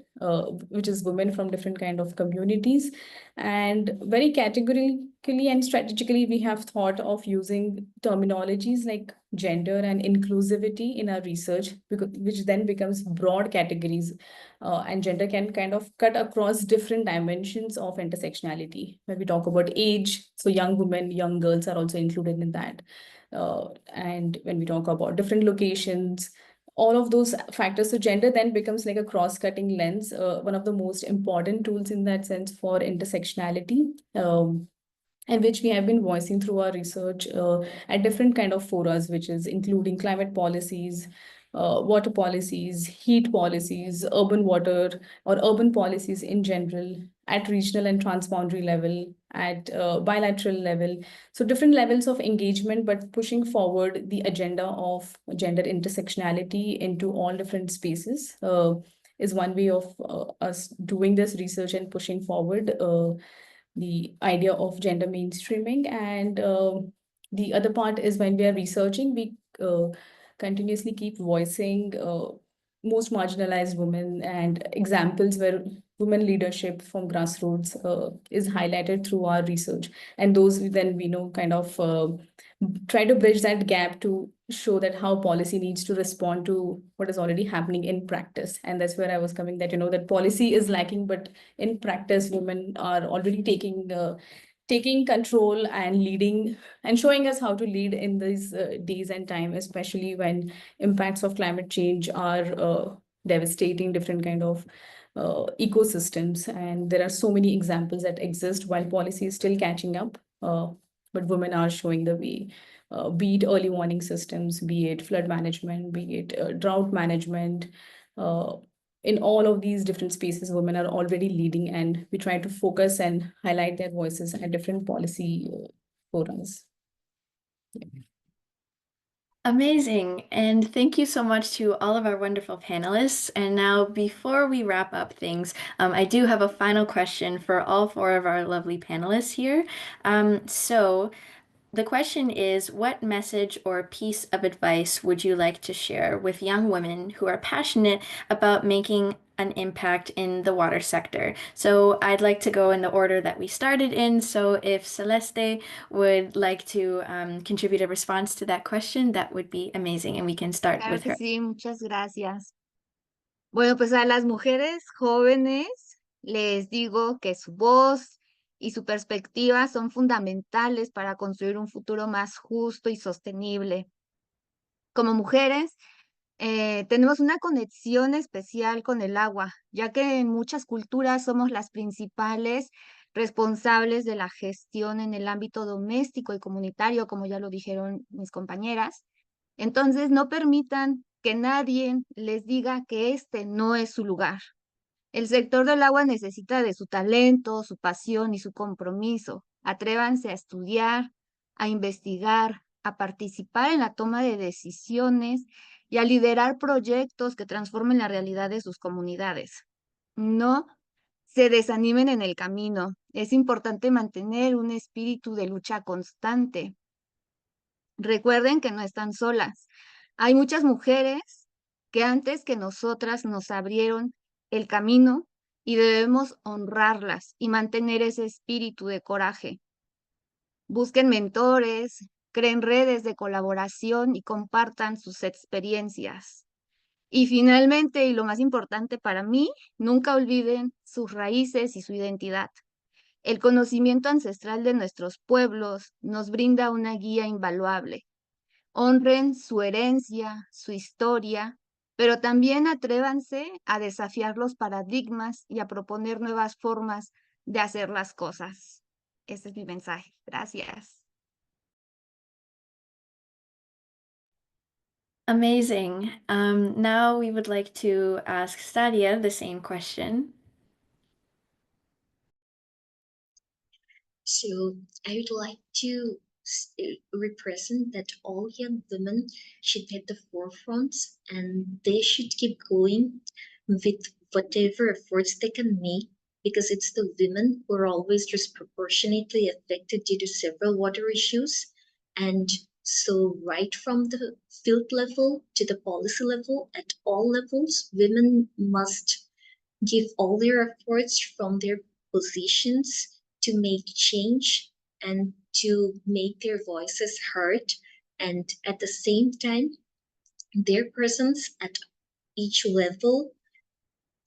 which is women from different kind of communities. And very categorically and strategically, we have thought of using terminologies like gender and inclusivity in our research, which then becomes broad categories. And gender can kind of cut across different dimensions of intersectionality. When we talk about age, so young women, young girls are also included in that. And when we talk about different locations, all of those factors. So gender then becomes like a cross-cutting lens, one of the most important tools in that sense for intersectionality, and which we have been voicing through our research at different kind of forums, which is including climate policies, water policies, heat policies, urban water or urban policies in general, at regional and transboundary level, at bilateral level. So different levels of engagement, but pushing forward the agenda of gender intersectionality into all different spaces is one way of us doing this research and pushing forward the idea of gender mainstreaming. And the other part is when we are researching, we continuously keep voicing most marginalized women and examples where women leadership from grassroots is highlighted through our research. And those then we know kind of try to bridge that gap to show that how policy needs to respond to what is already happening in practice. And that's where I was coming, that that policy is lacking, but in practice, women are already taking control and leading and showing us how to lead in these days and time, especially when impacts of climate change are devastating different kind of ecosystems. And there are so many examples that exist while policy is still catching up. But women are showing the way, be it early warning systems, be it flood management, be it drought management. In all of these different spaces, women are already leading, and we try to focus and highlight their voices at different policy forums. Amazing. And thank you so much to all of our wonderful panelists. And now, before we wrap up things, I do have a final question for all four of our lovely panelists here. So the question is, what message or piece of advice would you like to share with young women who are passionate about making an impact in the water sector? So I'd like to go in the order that we started in. So if Celeste would like to contribute a response to that question, that would be amazing. And we can start Claro with que her. sí, muchas gracias. Bueno, pues a las mujeres jóvenes les digo que su voz y su perspectiva son fundamentales para construir un futuro más justo y sostenible. Como mujeres, tenemos una conexión especial con el agua, ya que en muchas culturas somos las principales responsables de la gestión en el ámbito doméstico y comunitario, como ya lo dijeron mis compañeras. Entonces, no permitan que nadie les diga que este no es su lugar. El sector del agua necesita de su talento, su pasión y su compromiso. Atrévanse a estudiar, a investigar, a participar en la toma de decisiones y a liderar proyectos que transformen la realidad de sus comunidades. No se desanimen en el camino. Es importante mantener un espíritu de lucha constante. Recuerden que no están solas. Hay muchas mujeres que antes que nosotras nos abrieron el camino y debemos honrarlas y mantener ese espíritu de coraje. Busquen mentores, creen redes de colaboración y compartan sus experiencias. Y finalmente, y lo más importante para mí, nunca olviden sus raíces y su identidad. El conocimiento ancestral de nuestros pueblos nos brinda una guía invaluable. Honren su herencia, su historia, pero también atrévanse a desafiar los paradigmas y a proponer nuevas formas de hacer las cosas. Ese es mi mensaje. Gracias. Amazing. Now we would like to ask Stadia the same question. So I would like to represent that all young women should be at the forefront and they should keep going with whatever efforts they can make, because it's the women who are always disproportionately affected due to several water issues. And so right from the field level to the policy level, at all levels, women must give all their efforts from their positions to make change and to make their voices heard. And at the same time, their presence at each level,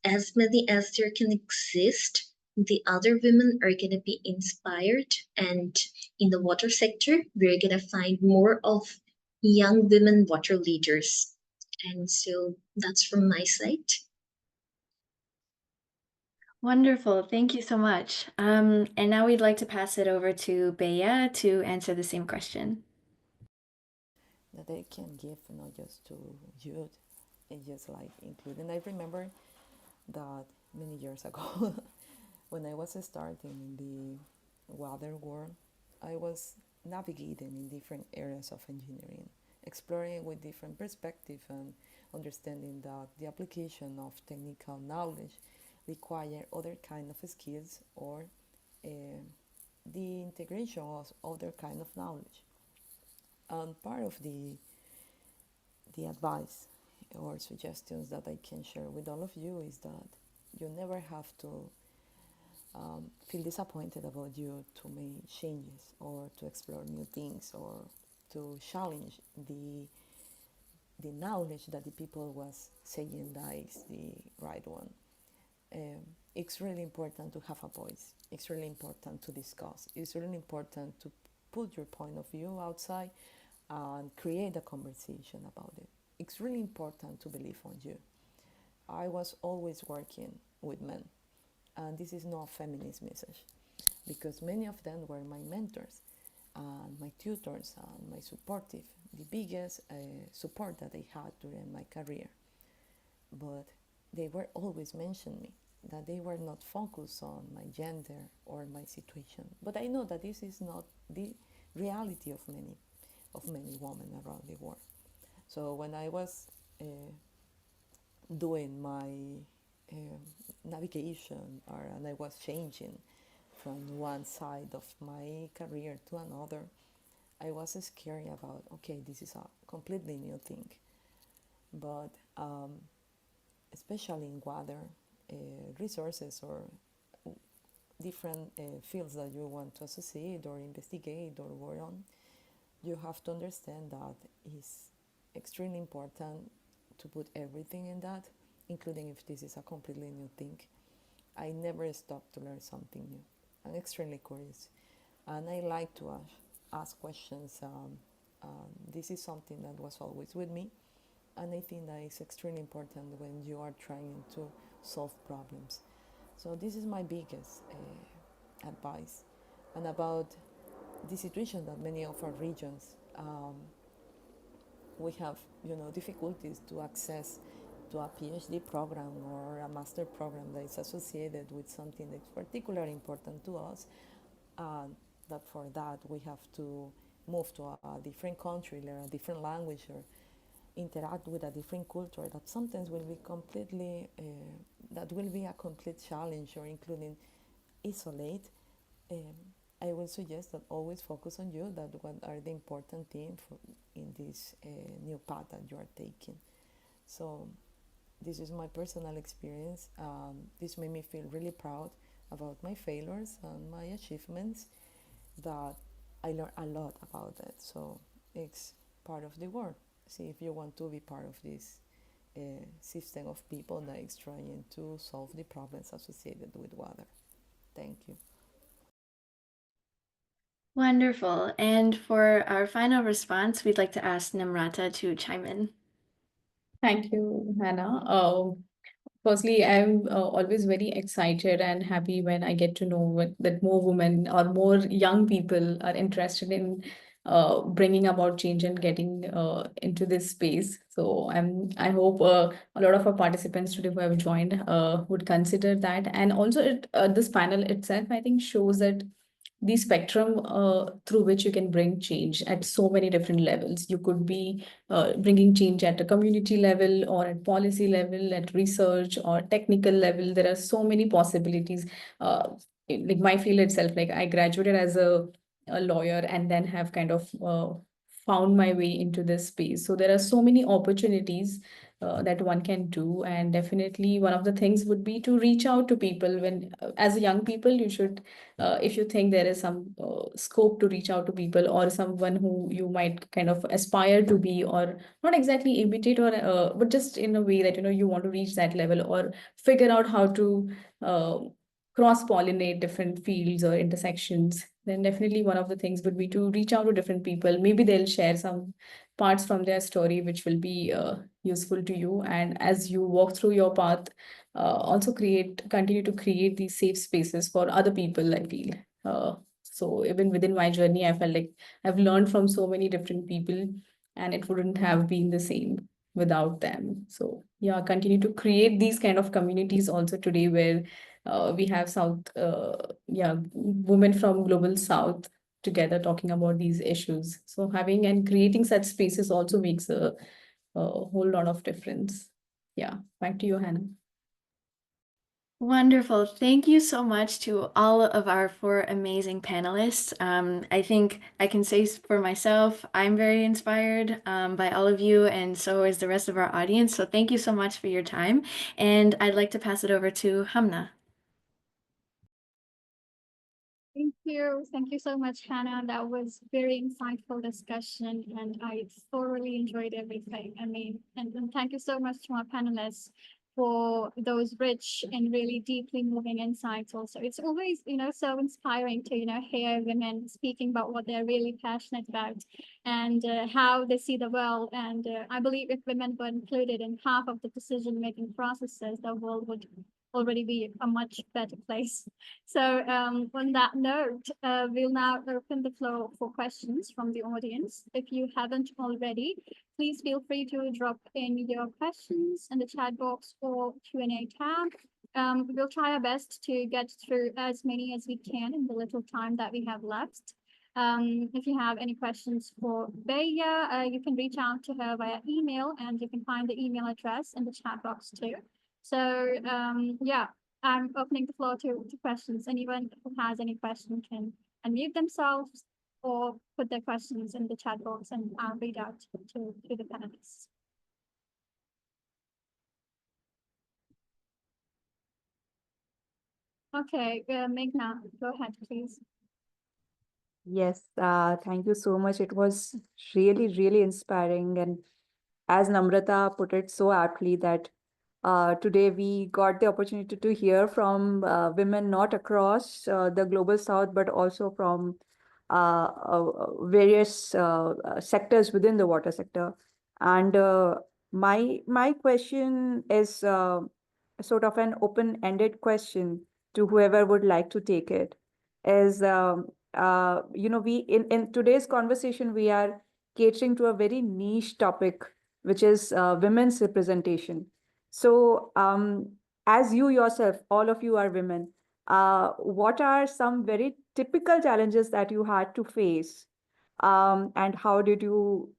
as many as there can exist, the other women are going to be inspired. And in the water sector, we're going to find more of young women water leaders. And so that's from my side. Wonderful. Thank you so much. And now we'd like to pass it over to Bea to answer the same question. That they can give not just to youth, and just like including. I remember that many years ago, when I was starting in the water world, I was navigating in different areas of engineering, exploring with different perspectives and understanding that the application of technical knowledge require other kind of skills or the integration of other kind of knowledge. And part of the advice or suggestions that I can share with all of you is that you never have to feel disappointed about you to make changes or to explore new things or to challenge the knowledge that the people was saying that is the right one. It's really important to have a voice. It's really important to discuss. It's really important to put your point of view outside and create a conversation about it. It's really important to believe on you. I was always working with men, and this is not a feminist message, because many of them were my mentors and my tutors and my supportive, the biggest support that I had during my career. But they were always mentioning me, that they were not focused on my gender or my situation. But I know that this is not the reality of many women around the world. So when I was doing my navigation, and I was changing from one side of my career to another, I was scared about, okay, this is a completely new thing. But especially in water resources or different fields that you want to associate or investigate or work on, you have to understand that it's extremely important to put everything in that, including if this is a completely new thing. I never stop to learn something new. I'm extremely curious, and I like to ask questions. This is something that was always with me, and I think that it's extremely important when you are trying to solve problems. So this is my biggest advice. And about the situation that many of our regions, we have, difficulties to access to a PhD program or a master program that is associated with something that's particularly important to us. That for that we have to move to a different country, learn a different language, or interact with a different culture. That sometimes will be completely, that will be a complete challenge, or including isolate. I will suggest that always focus on you, that what are the important things in this new path that you are taking. So this is my personal experience. This made me feel really proud about my failures and my achievements, that I learned a lot about it. So it's part of the work. See if you want to be part of this system of people that is trying to solve the problems associated with water. Thank you. Wonderful. And for our final response, we'd like to ask Namrata to chime in. Thank you, Hannah. Firstly, I'm always very excited and happy when I get to know that more women or more young people are interested in bringing about change and getting into this space. So I hope a lot of our participants today who have joined would consider that. And also, this panel itself, I think, shows that the spectrum through which you can bring change at so many different levels. You could be bringing change at a community level or at policy level, at research or technical level. There are so many possibilities. Like my field itself, like I graduated as a lawyer and then have kind of found my way into this space. So there are so many opportunities that one can do, and definitely one of the things would be to reach out to people. When as a young people, you should if you think there is some scope to reach out to people or someone who you might kind of aspire to be, or not exactly imitate, or but just in a way that you want to reach that level or figure out how to cross pollinate different fields or intersections, then definitely one of the things would be to reach out to different people. Maybe they'll share some parts from their story which will be useful to you, and as you walk through your path, also continue to create these safe spaces for other people, I feel. So even within my journey, I felt like I've learned from so many different people, and it wouldn't have been the same without them. So yeah, continue to create these kind of communities also today, where we have women from global South together talking about these issues. So having and creating such spaces also makes a whole lot of difference. Yeah, back to you, Hannah. Wonderful. Thank you so much to all of our 4 amazing panelists. I think I can say for myself, I'm very inspired by all of you, and so is the rest of our audience. So thank you so much for your time. And I'd like to pass it over to Hamna. Thank you. Thank you so much, Hannah. That was very insightful discussion, and I thoroughly enjoyed everything. I mean, and thank you so much to our panelists for those rich and really deeply moving insights also. It's always, so inspiring to, hear women speaking about what they're really passionate about and how they see the world. And I believe if women were included in half of the decision-making processes, the world would already be a much better place. So on that note, we'll now open the floor for questions from the audience. If you haven't already, please feel free to drop in your questions in the chat box or Q&A tab. We'll try our best to get through as many as we can in the little time that we have left. If you have any questions for Beya, you can reach out to her via email, and you can find the email address in the chat box too. So yeah, I'm opening the floor to questions. Anyone who has any question can unmute themselves or put their questions in the chat box, and I'll read out to the panelists. Okay, Meghna, go ahead, please. Yes, thank you so much. It was really, really inspiring. And as Namrata put it so aptly, that today we got the opportunity to hear from women not across the global South, but also from various sectors within the water sector. And my question is sort of an open-ended question to whoever would like to take it. Is we in today's conversation, we are catering to a very niche topic, which is women's representation. So as you yourself, all of you are women, what are some very typical challenges that you had to face, and how did you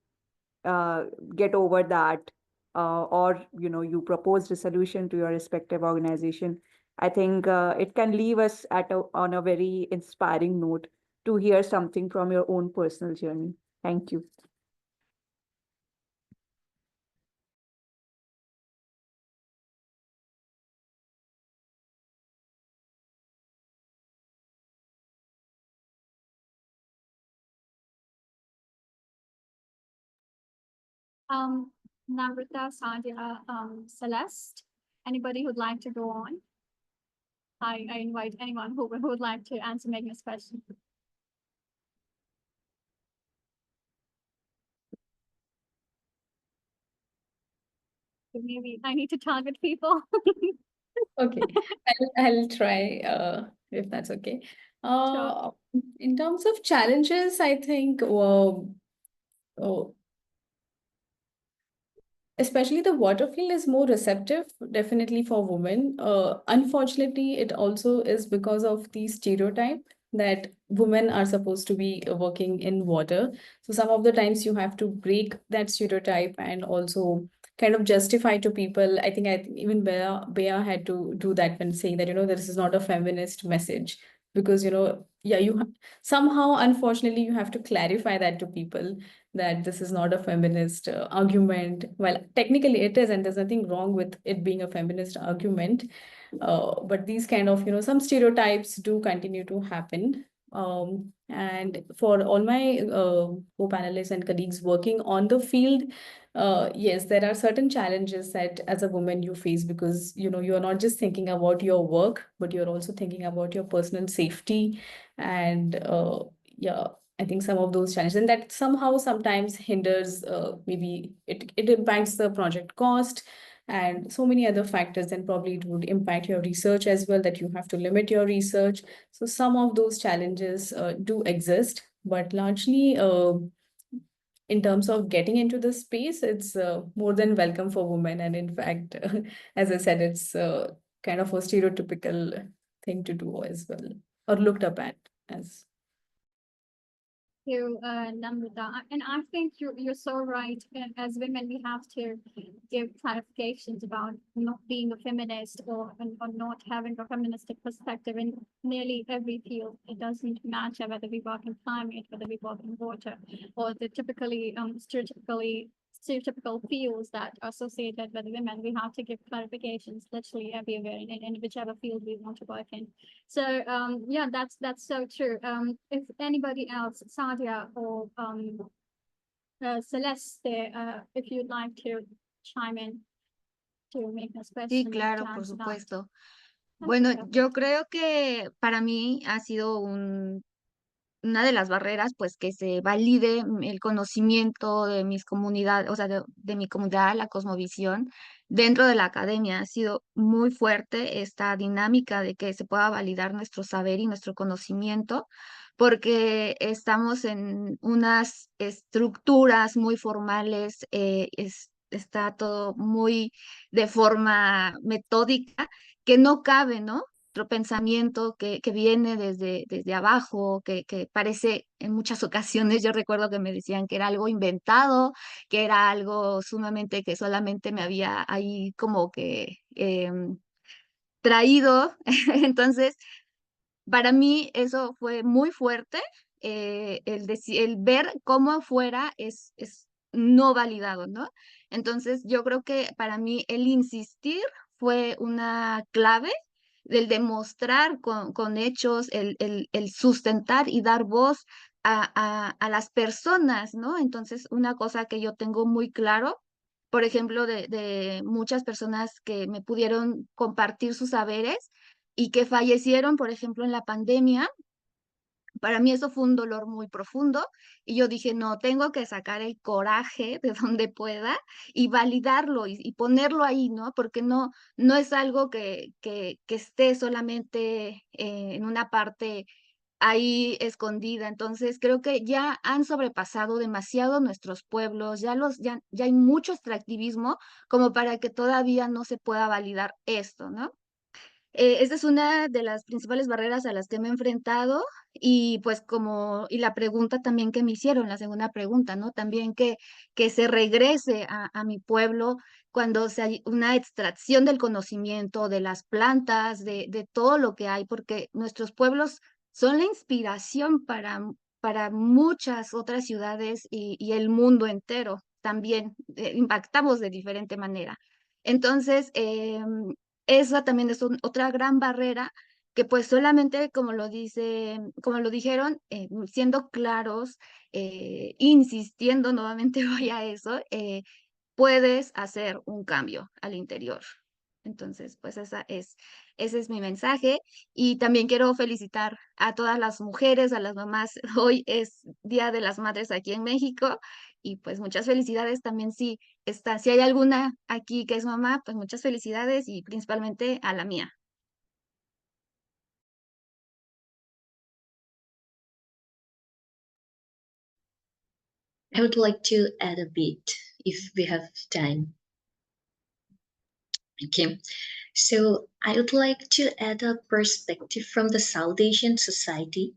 get over that, or you proposed a solution to your respective organization? I think it can leave us on a very inspiring note. to hear something from your own personal journey. Thank you. Namrata, Sandhya, Celeste, anybody who'd like to go on? I invite anyone who would like to answer Meghna's question. So maybe I need to target people. Okay, I'll try if that's okay. In terms of challenges, I think especially the water field is more receptive, definitely for women. Unfortunately, it also is because of the stereotype that women are supposed to be working in water. So some of the times you have to break that stereotype and also kind of justify to people. I think even Bea had to do that when saying that, this is not a feminist message because, yeah, somehow, unfortunately, you have to clarify that to people that this is not a feminist argument. Well, technically it is, and there's nothing wrong with it being a feminist argument. But these kind of, some stereotypes do continue to happen. And for all my co-panelists and colleagues working on the field, yes, there are certain challenges that as a woman you face because, you're not just thinking about your work, but you're also thinking about your personal safety. And yeah, I think some of those challenges, and that somehow sometimes hinders, maybe it impacts the project cost and so many other factors, and probably it would impact your research as well, that you have to limit your research. So some of those challenges do exist, but largely in terms of getting into the space, it's more than welcome for women. And in fact, as I said, it's kind of a stereotypical thing to do as well, or looked up at as. You, Namrata, and I think you're so right. As women, we have to give clarifications about not being a feminist or not having a feministic perspective in nearly every field. It doesn't matter whether we work in climate, whether we work in water, or the typically stereotypical fields that are associated with women. We have to give clarifications literally everywhere in whichever field we want to work in. So yeah, that's so true. If anybody else, Sadia or Celeste, if you'd like to chime in to make this question. Sí, claro, por answer that. supuesto. That's Bueno, okay. yo creo que para mí ha sido una de las barreras, pues que se valide el conocimiento de mis comunidades, o sea, de mi comunidad, la cosmovisión, dentro de la academia. Ha sido muy fuerte esta dinámica de que se pueda validar nuestro saber y nuestro conocimiento, porque estamos en unas estructuras muy formales, está todo muy de forma metódica, que no cabe, ¿no? Nuestro pensamiento que viene desde abajo, que parece en muchas ocasiones, yo recuerdo que me decían que era algo inventado, que era algo sumamente que solamente me había ahí como que traído. Entonces, para mí eso fue muy fuerte, el ver cómo afuera es no validado, ¿no? Entonces, yo creo que para mí el insistir fue una clave del demostrar con hechos, el sustentar y dar voz a las personas, ¿no? Entonces, una cosa que yo tengo muy claro, por ejemplo, de muchas personas que me pudieron compartir sus saberes y que fallecieron, por ejemplo, en la pandemia. Para mí eso fue un dolor muy profundo y yo dije, no, tengo que sacar el coraje de donde pueda y validarlo y ponerlo ahí, ¿no? Porque no es algo que esté solamente en una parte ahí escondida. Entonces creo que ya han sobrepasado demasiado nuestros pueblos, ya hay mucho extractivismo como para que todavía no se pueda validar esto, ¿no? Esta es una de las principales barreras a las que me he enfrentado y pues y la pregunta también que me hicieron, la segunda pregunta, ¿no? También que se regrese a mi pueblo cuando hay una extracción del conocimiento, de las plantas, de todo lo que hay, porque nuestros pueblos son la inspiración para muchas otras ciudades y el mundo entero. También impactamos de diferente manera. Entonces, esa también es otra gran barrera que pues solamente, como lo dijeron, siendo claros, insistiendo, nuevamente voy a eso, puedes hacer un cambio al interior. Entonces, pues ese es mi mensaje. Y también quiero felicitar a todas las mujeres, a las mamás. Hoy es Día de las Madres aquí en México y pues muchas felicidades también si hay alguna aquí que es mamá, pues muchas felicidades y principalmente a la mía. I would like to add a bit if we have time. Okay, so I would like to add a perspective from the South Asian society,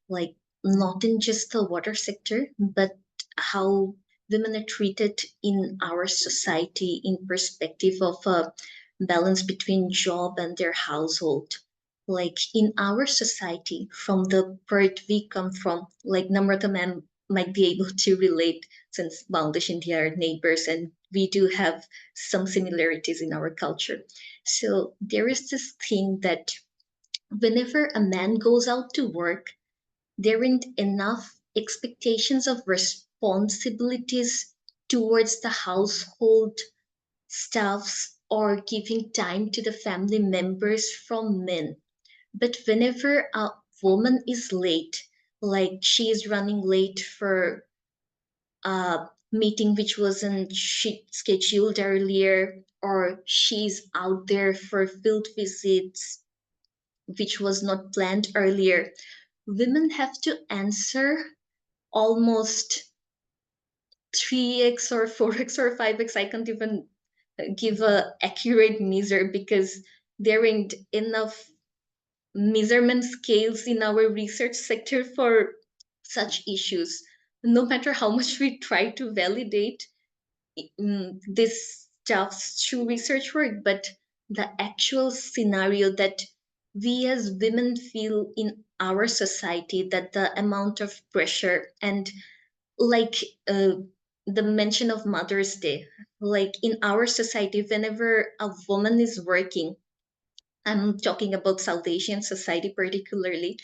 like not in just the water sector, but how women are treated in our society in perspective of a balance between job and their household. Like in our society, from the part we come from, like Namrata ma'am might be able to relate since Bangladesh and India are neighbors and we do have some similarities in our culture. So there is this thing that whenever a man goes out to work, there aren't enough expectations of responsibilities towards the household staffs or giving time to the family members from men. But whenever a woman is late, like she is running late for a meeting which wasn't scheduled earlier, or she's out there for field visits which was not planned earlier, women have to answer almost 3x or 4x or 5x. I can't even give a accurate measure because there ain't enough measurement scales in our research sector for such issues. No matter how much we try to validate this stuff through research work, but the actual scenario that we as women feel in our society, that the amount of pressure and like the mention of Mother's Day, like in our society, whenever a woman is working, I'm talking about South Asian society particularly,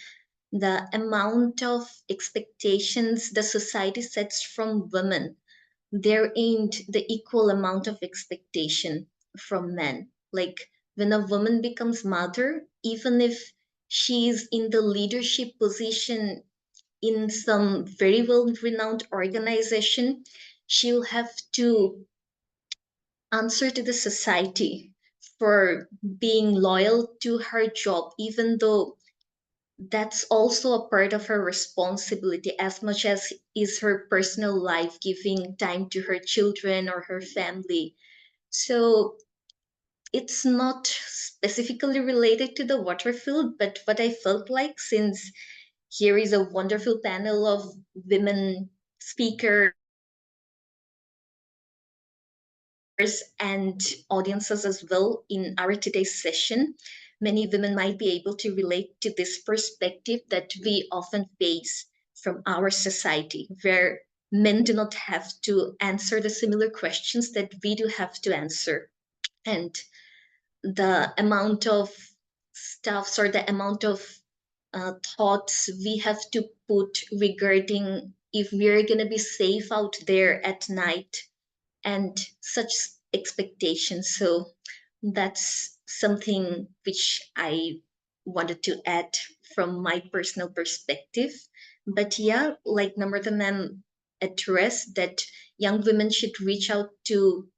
the amount of expectations the society sets from women, there ain't the equal amount of expectation from men. Like when a woman becomes mother, even if she's in the leadership position in some very well-renowned organization, she'll have to answer to the society for being loyal to her job, even though that's also a part of her responsibility as much as is her personal life, giving time to her children or her family. So it's not specifically related to the water field, but what I felt like, since here is a wonderful panel of women speakers and audiences as well in our today's session, many women might be able to relate to this perspective that we often face from our society, where men do not have to answer the similar questions that we do have to answer. And the amount of stuffs or the amount of thoughts we have to put regarding if we're going to be safe out there at night and such expectations. So that's something which I wanted to add from my personal perspective. But yeah, like Namrata ma'am addressed, that young women should reach out to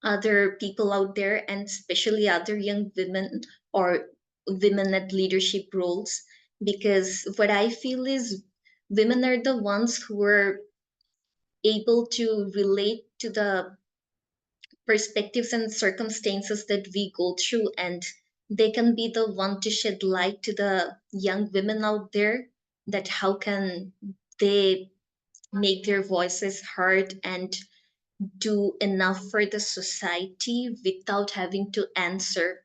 other people out there, and especially other young women or women at leadership roles, because what I feel is women are the ones who are able to relate to the perspectives and circumstances that we go through, and they can be the one to shed light to the young women out there, that how can they make their voices heard and do enough for the society without having to answer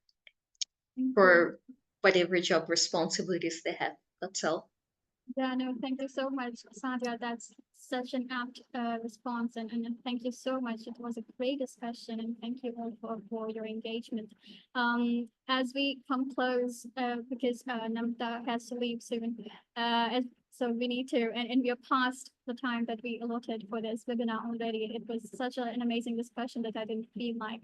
for whatever job responsibilities they have. That's all. Yeah, no, thank you so much, Sandra. That's such an apt response, and thank you so much. It was a great discussion, and thank you all for your engagement. As we come close, because Namta has to leave soon, so we need to, and we are past the time that we allotted for this webinar already. It was such an amazing discussion that I didn't feel like,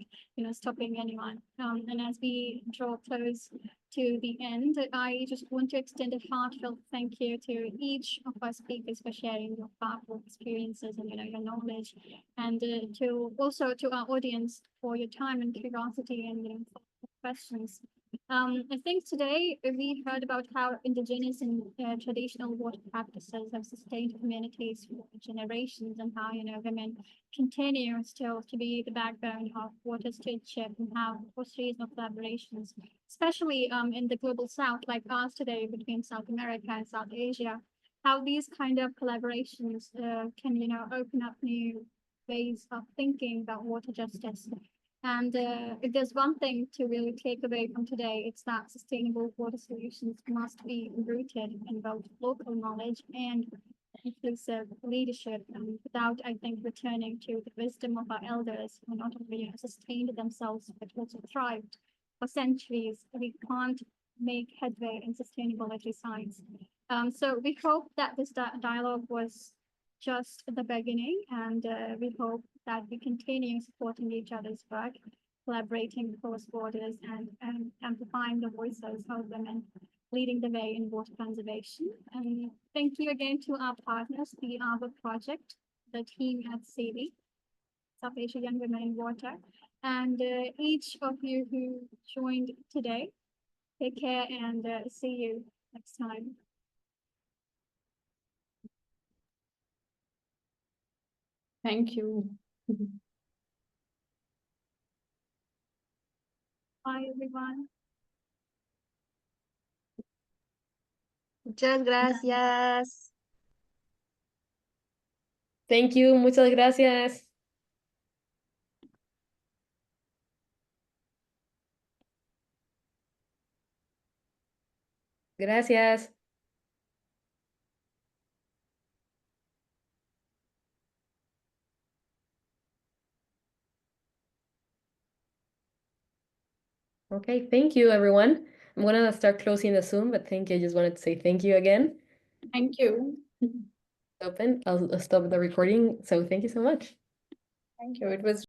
stopping anyone. And as we draw close to the end, I just want to extend a heartfelt thank you to each of our speakers for sharing your powerful experiences and your knowledge, and also to our audience for your time and curiosity and questions. I think today we heard about how indigenous and traditional water practices have sustained communities for generations, and how women continue still to be the backbone of water stewardship, and how fostering of collaborations, especially in the global south like ours today between South America and South Asia, how these kind of collaborations can open up new ways of thinking about water justice. And if there's one thing to really take away from today, it's that sustainable water solutions must be rooted in both local knowledge and inclusive leadership. And without, I think, returning to the wisdom of our elders, who not only sustained themselves, but also thrived for centuries, we can't make headway in sustainability science. So we hope that this dialogue was just the beginning, and we hope that we continue supporting each other's work, collaborating across borders, and amplifying the voices of women leading the way in water conservation. And thank you again to our partners, the AWA project, the team at SAYWiW, South Asia Young Women in Water, and each of you who joined today. Take care, and see you next time. Thank you. Bye, everyone. Muchas gracias. Thank you. Muchas gracias. Gracias. Okay, thank you, everyone. I'm gonna start closing the Zoom, but thank you. I just wanted to say thank you again. Thank you. I'll stop the recording. So thank you so much. Thank you. It was